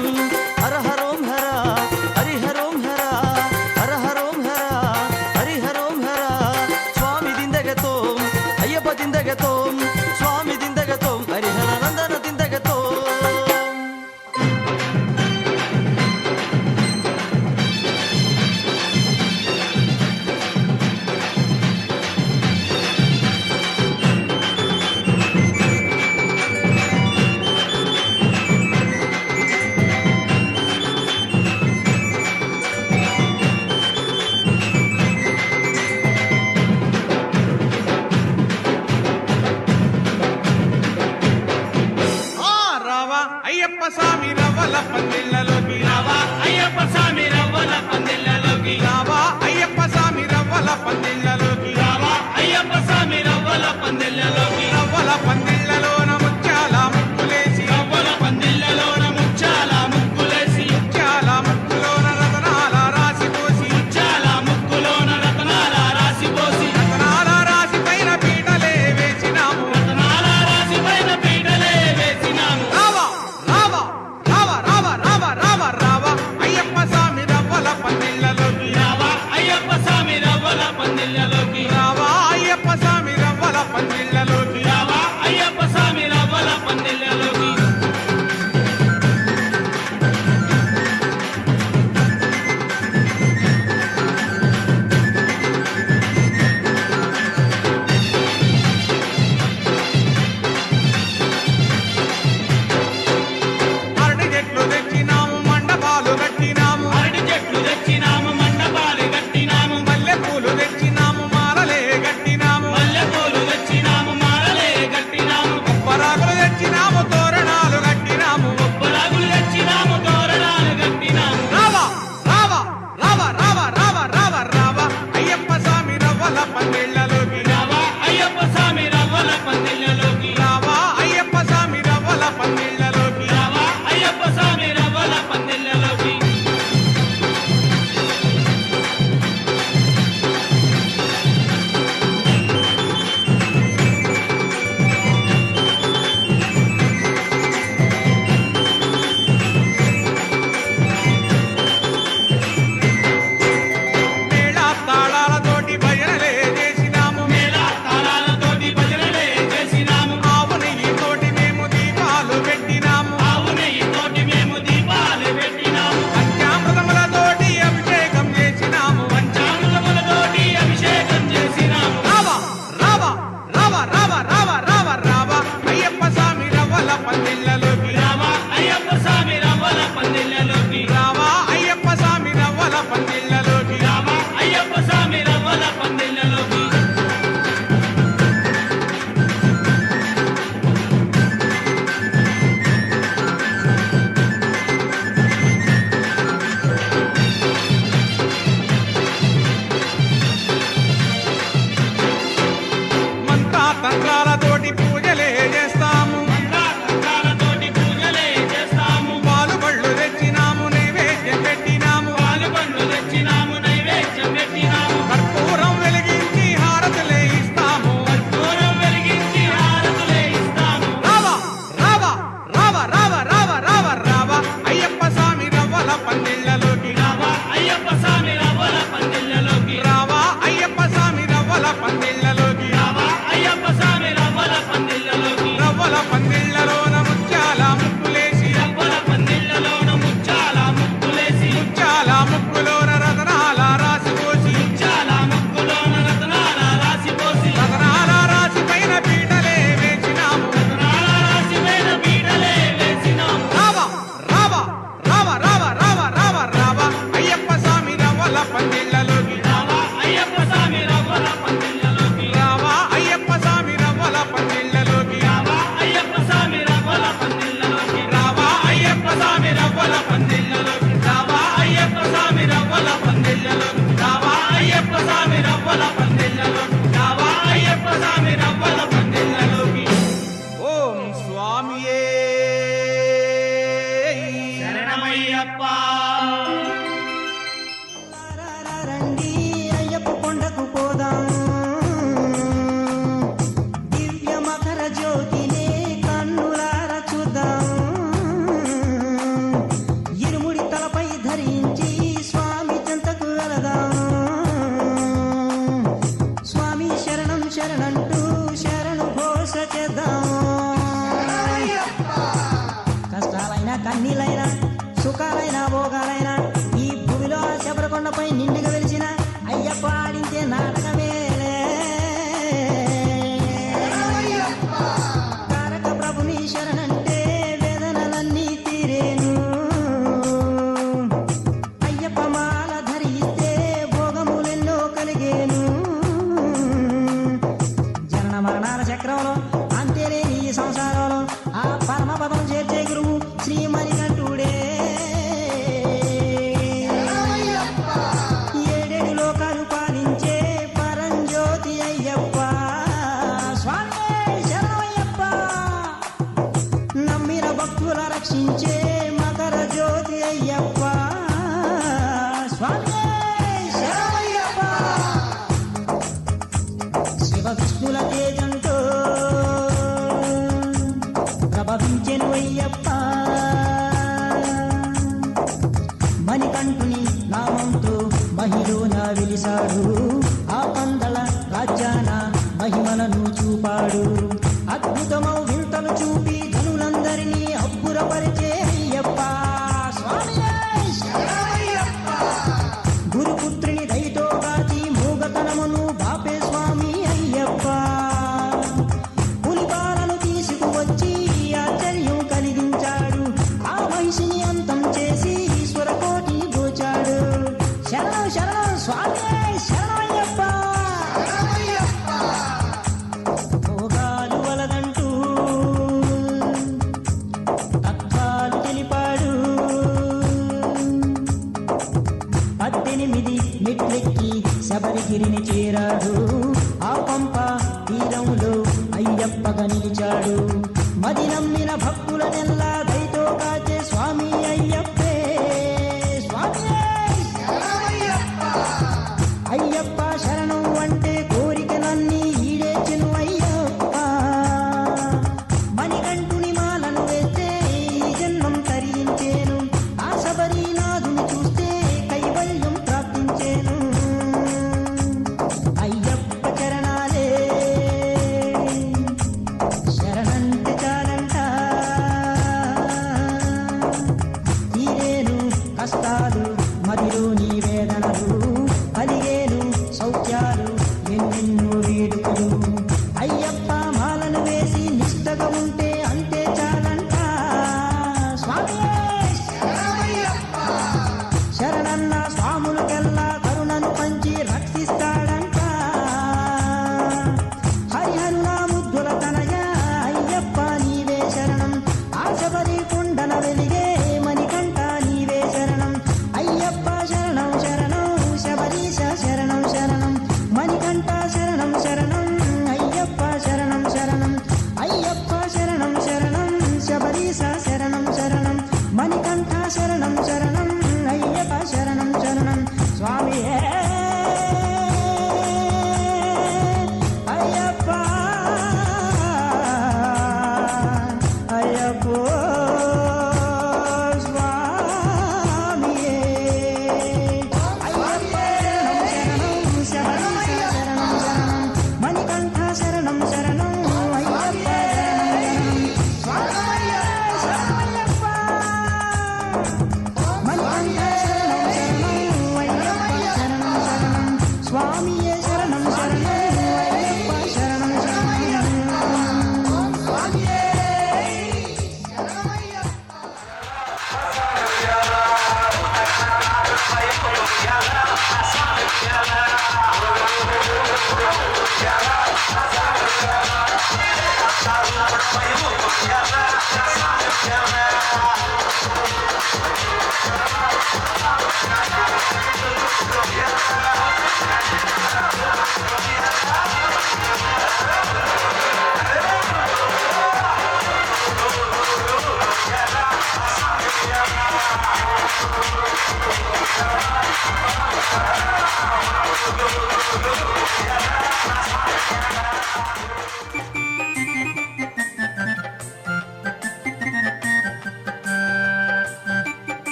హర హరోం హర హరిహరోం హర హర హరోం హర హరిహరోం హర స్వామి దిందగతో అయ్యప్ప దిందగతో స్వామి దిందగతో హరిహర నందన దిందగతో. రావా అయ్యప్ప స్వామి రవ్వల పందిళ్ళలోకి, రావా అయ్యప్ప స్వామి రవ్వల పందిళ్ళలోకి, రావా అయ్యప్ప స్వామి రవ్వల పందిళ్ళలోకి. రావా అయ్యప్ప స్వామి రవ్వల పందిళ్ళలోకి, రవ్వల పందిళ్ళలోన ముత్యాల ముక్కులేసి, రవ్వల పందిళ్ళలోన ముచ్చాల ముగ్గులేసి, ముత్యాల ముక్కులోన రతనాల రాసిపోసి, ముచ్చాల ముక్కులోన రతనాల రాసిపోసి, రతనాల రాసి పైన పీటలే వేసినాము. రతనాల రాసి పైన పీటలే వేసినాము. రావా రావా రావా రావా రావా రావా రావా అయ్యప్ప స్వామి రవ్వల పందిళ్ళలోకి. రావా అయ్యప్ప స్వామి రవ్వల పందిళ్ళలోకి, రావా అయ్యప్ప స్వామి రవ్వల పందిళ్ళలోకి. రావా అయ్యప్ప అయ్యప్ప రండి అయ్యప్ప కొండకు పోదాం దివ్య మకర జ్యోతినే కన్నులార చూద్దాం ఇరుముడి తలపై ధరించి స్వామి చెంతకు వెళదాం స్వామి శరణం శరణంటూ శరణు ఘోష చేద్దాం కష్టాలైనా కన్నీలైనా సుఖాలైనా భోగాలైనా ఈ భూమిలో శబరకొండపై నిండుగా వెలిసిన అయ్యప్ప ఆడించే నాటకమేలే తారక ప్రభుని శరణంటే వేదనలన్నీ తీరేను అయ్యప్ప మాల ధరిస్తే భోగములెన్నో కలిగేను జనన మరణాల చక్రంలో అంతేలేని ఈ సంసారంలో ఆ పరమపదం చేర్చే గురువు శ్రీమణికంఠుడే ఏడేడు లోకాలు పాలించే పరంజ్యోతి అయ్యప్ప స్వామి శరణమయ్యప్ప నమ్మిన భక్తుల రక్షించే మకర జ్యోతి అయ్యప్ప స్వామి శరణమయ్యప్ప శివ విష్ణుల తేజంతో ప్రభవించెను అయ్యప్ప మణికంఠుని నామంతో మహిళన వెలిసాడు ఆ పందల రాజ్యాన మహిమలను చూపాడు అద్భుతమౌ వింతలు చూపి ధనులందరినీ అబ్బురపరిచే అయ్యప్ప స్వామి గురుపుత్రుని దయతో కాచి మూగతనమును బాపే స్వామి అయ్యప్ప పులిపాలను తీసుకువచ్చి ఆశ్చర్యం కలిగించాడు ఆ మహిషిని అంతం చేసి ఈశ్వర కోటిని దోచాడు శరణం శరణం స్వామి శరణమయ్యప్ప భోగాలు వలదంటూ తత్వాలు తెలిపాడు 18 మెట్లెక్కి శబరిగిరిని చేరాడు ఆ పంప తీరంలో అయ్యప్పగా నిలిచాడు మది నమ్మిన భక్తులనెల్లా దయతో కాచే స్వామి అయ్యప్పే స్వామి అయ్యప్ప శరణం అంటే కోరికలన్నీ ఈడేచెను అయ్యప్ప మణికంఠుని మాలను వేస్తే ఈ జన్మం తరించేను ఆ శబరీనాథుని చూస్తే కైవల్యం ప్రాప్తించేను అయ్యప్ప చరణాలే శరణంటే చాలంట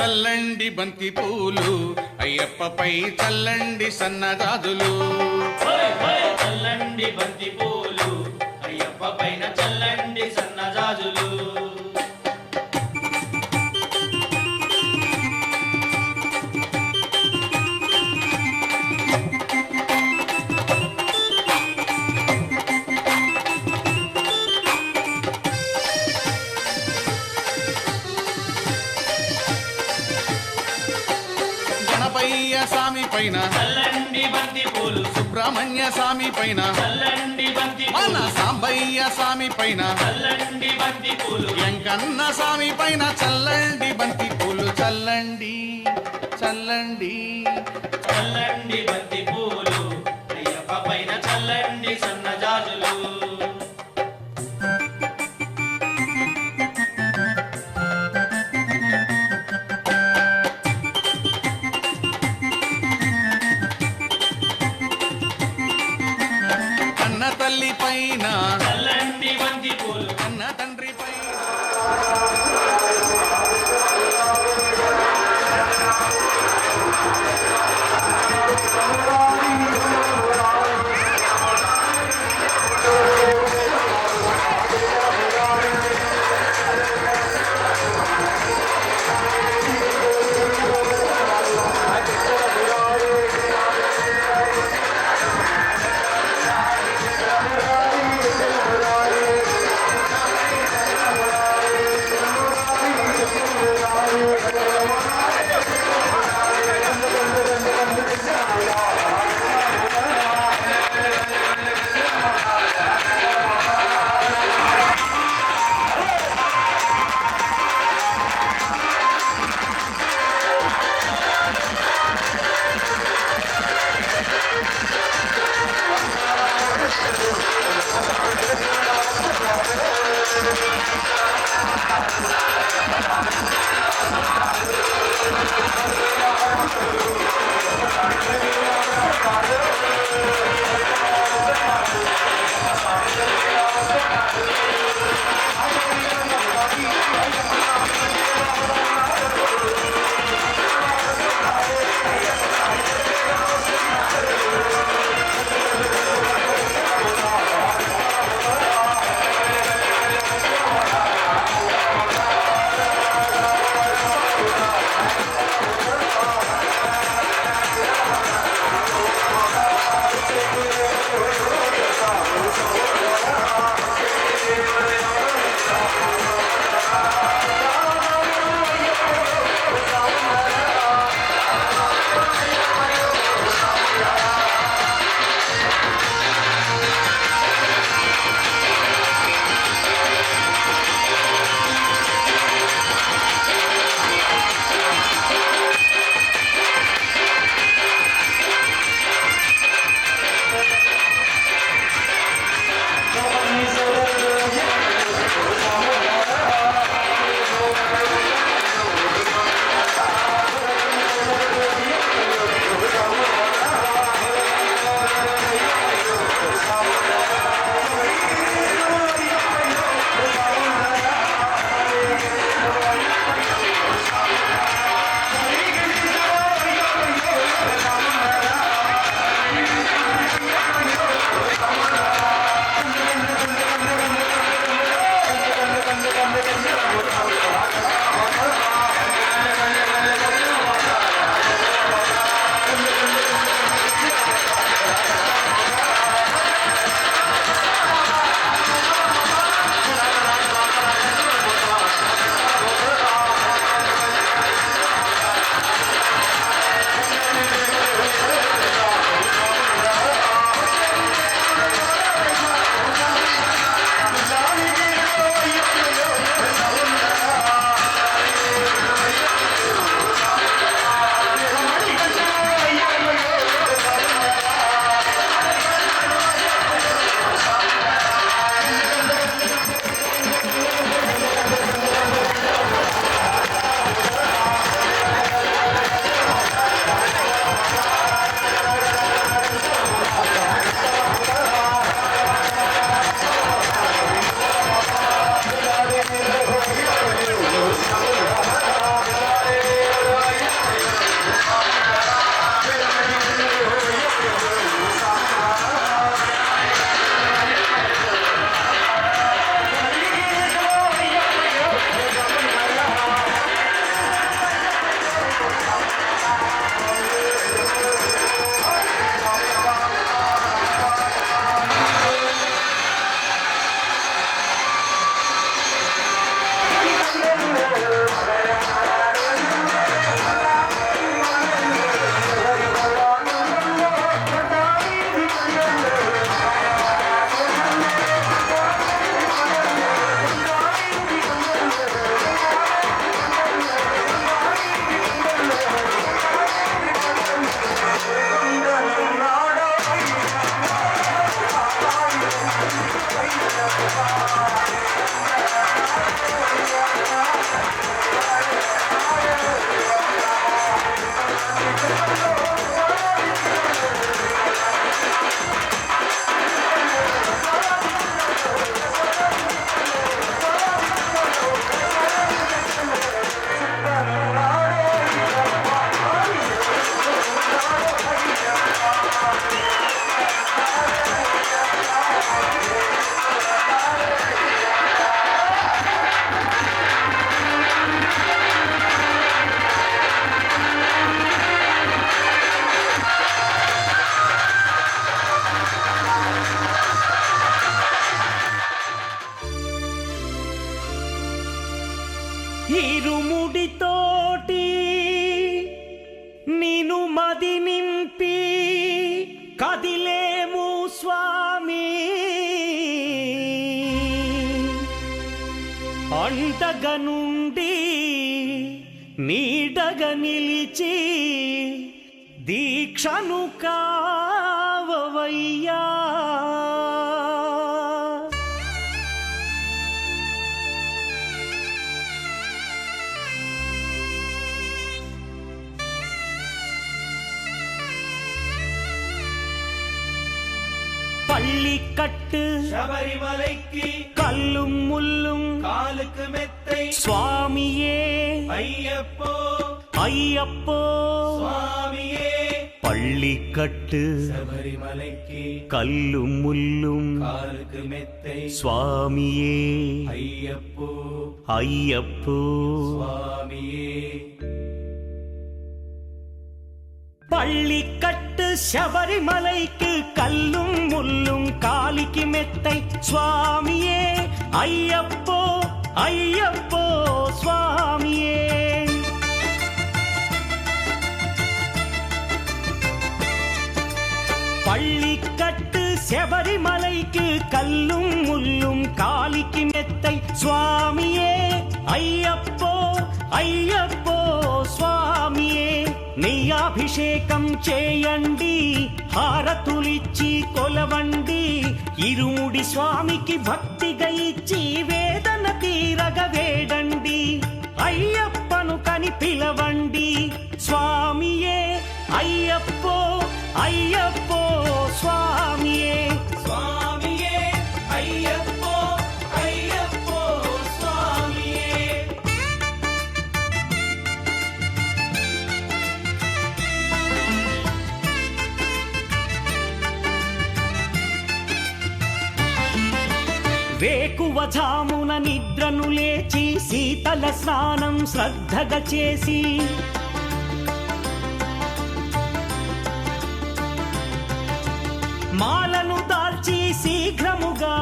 చల్లండి బంతి పూలు అయ్యప్పపై చల్లండి సన్నజాజులు చల్లండి బంతి పూలు అయ్యప్ప పైన చల్లండి సన్నజాజులు గణపయ్య స్వామి పైన చల్లండి బంతి పూలు సుబ్రహ్మణ్య స్వామి పైన చల్లండి బంతి మన పూలు సాంబయ్య స్వామి పైన చల్లండి బంతి పూలు వెంకన్న స్వామి పైన చల్లండి బంతి పూలు చల్లండి చల్లండి చల్లండి బంతి పూలు అయ్యప్ప పైన చల్లండి సన్నజాజులు కన్న తల్లి పైన చల్లండి బంతి పూలు కన్న తండ్రి పైన తండ్రి నీను మది నింపి కదిలేము స్వామి అండగా నుండి నీడగా నిలిచి దీక్షను కావవయ్యా பள்ளிக்கட்டு ശബരിമലയ്ക്ക് கல்லும் முள்ளும் കാലുക്ക് മെത്തൈ சுவாமியே അയ്യപ്പോ ஐயப்போ സ്വാമിയേ பள்ளிக்கட்டு ശബരിമലയ്ക്ക് கல்லும் முள்ளும் കാലുക്ക് മെത്തൈ சுவாமியே അയ്യപ്പോ ஐயப்போ സ്വാമിയേ பள்ளிக்கட்டு சபரிமலைக்கு கல்லும் முள்ளும் காலிக்கு மெத்தை சுவாமியே ஐயப்போ ஐயப்போ சுவாமியே பள்ளிக்கட்டு சபரிமலைக்கு கல்லும் முள்ளும் காலிக்கு மெத்தை சுவாமியே ஐயப்போ ஐயப்போ சுவாமியே నెయ్యాభిషేకం చేయండి హారతులిచ్చి కొలవండి ఇరుముడి స్వామికి భక్తిగా ఇచ్చి వేదన తీరగ వేడండి అయ్యప్పను కని పిలవండి స్వామియే అయ్యప్పో అయ్యప్పో స్వామియే സ്വാമിയേ അയ്യപ്പോ അയ്യപ്പോ സ്വാമിയേ వేకువజామున నిద్రను లేచి శీతల స్నానం శ్రద్ధగా చేసి మాలను దాల్చి శీఘ్రముగా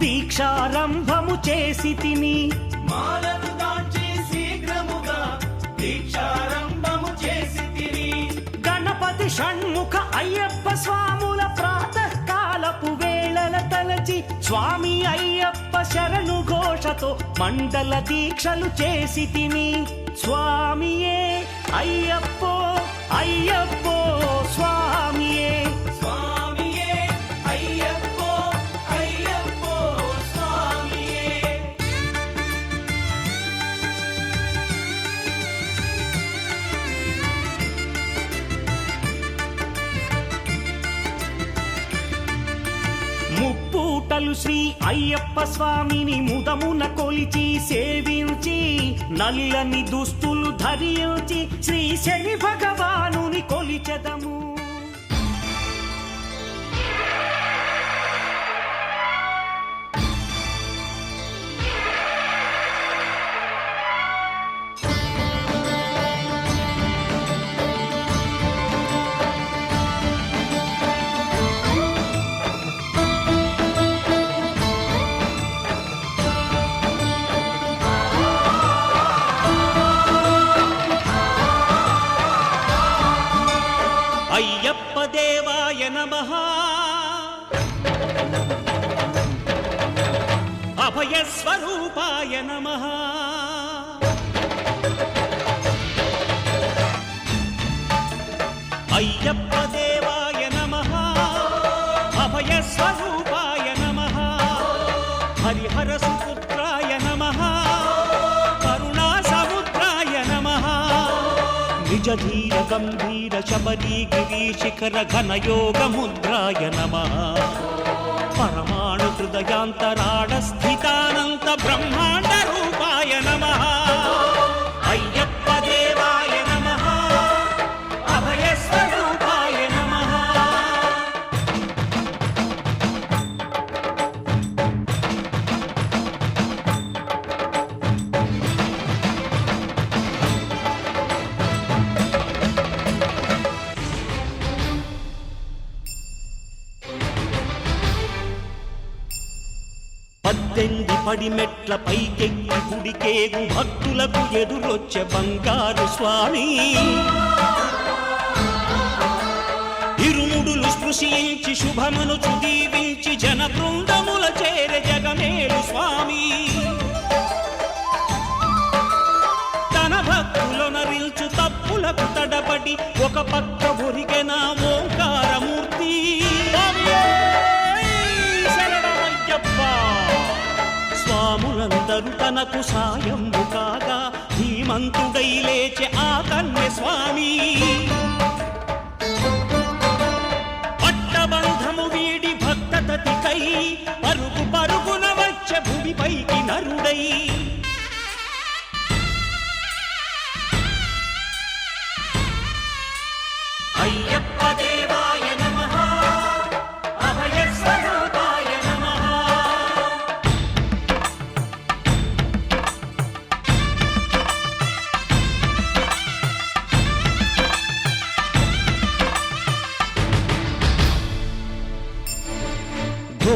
దీక్షారంభము చేసి తిని మాలను దాల్చి శీఘ్రముగా దీక్షారంభము చేసి తిని గణపతి షణ్ముఖ అయ్యప్ప స్వాముల ప్రాతకాలపు వేళల తలచి స్వామి అయ్యప్ప శరణు ఘోషతో మండల దీక్షలు చేసి తిని స్వామియే అయ్యప్పో అయ్యప్పో స్వామియే స్వామియే అయ్యప్పో అయ్యప్పో స్వామియే ముప్పూటలు శ్రీ అయ్యప్ప స్వామిని ముదమున కొలిచి సేవించి నల్లని దుస్తులు ధరించి శ్రీ శని భగవానుని కొలిచెదము అయ్యప్ప దేవాయ నమః అభయ స్వరూపాయ నమః అయ్యప్ప దేవాయ నమః అభయ స్వరూపాయ నమః హరిహర సుపుత్రాయ నమః కరుణా సముద్రాయ నమః నిజ ధీర గంభీర శబరీ గిరి శిఖర ఘన యోగ ముద్రాయ నమః పరమాణు హృదయాంతరాడ స్థితానంత బ్రహ్మాండ రూపాయ నమః అయ్యప్ప దేవాయ నమః అభయ స్వరూపాయ నమః పద్దెనిమిది పడిమెట్ల పైకెక్కి గుడికేగు భక్తులకు ఎదురొచ్చే బంగారు స్వామి చూసించి శుభమును చుదీవించి జన బృందముల చేరే జగమేలు స్వామి తన భక్తులొనరిల్చు తప్పులకు తడబడి ఒక పక్క ఒరిగెన ఓంకారమూర్తి శరణమయ్యప్ప స్వాములందరూ తనకు సాయము కాగా ధీమంతుడై లేచే ఆ కన్య స్వామి పట్టబంధము వీడి భక్తతతికై పరుగు పరుగున వచ్చే భూమిపైకి నరుడై అయ్యప్ప దేవాయ నమః అభయ స్వరూపాయ నమః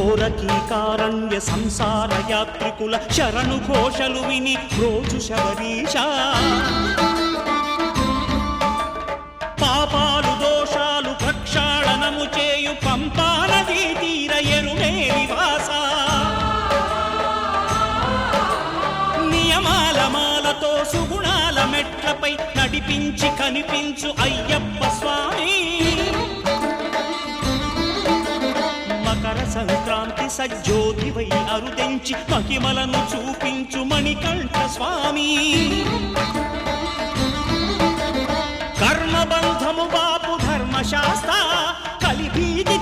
ఘోరకీకారణ్య సంసార యాత్రికుల శరణు ఘోషలు విని రోజు శబరీష పాపాలు దోషాలు ప్రక్షాళనము చేయు పంపా నదీ తీర ఎరుమేలి వాస నియమాల మాలతో సుగుణాల మెట్లపై నడిపించి కనిపించు అయ్యప్ప స్వామి మకర సంక్రాంతి సజ్జోతివై అరుదెంచి మహిమలను చూపించు మణికంఠ స్వామి కర్మబంధము బాపు ధర్మశాస్త్ర కలిభీతి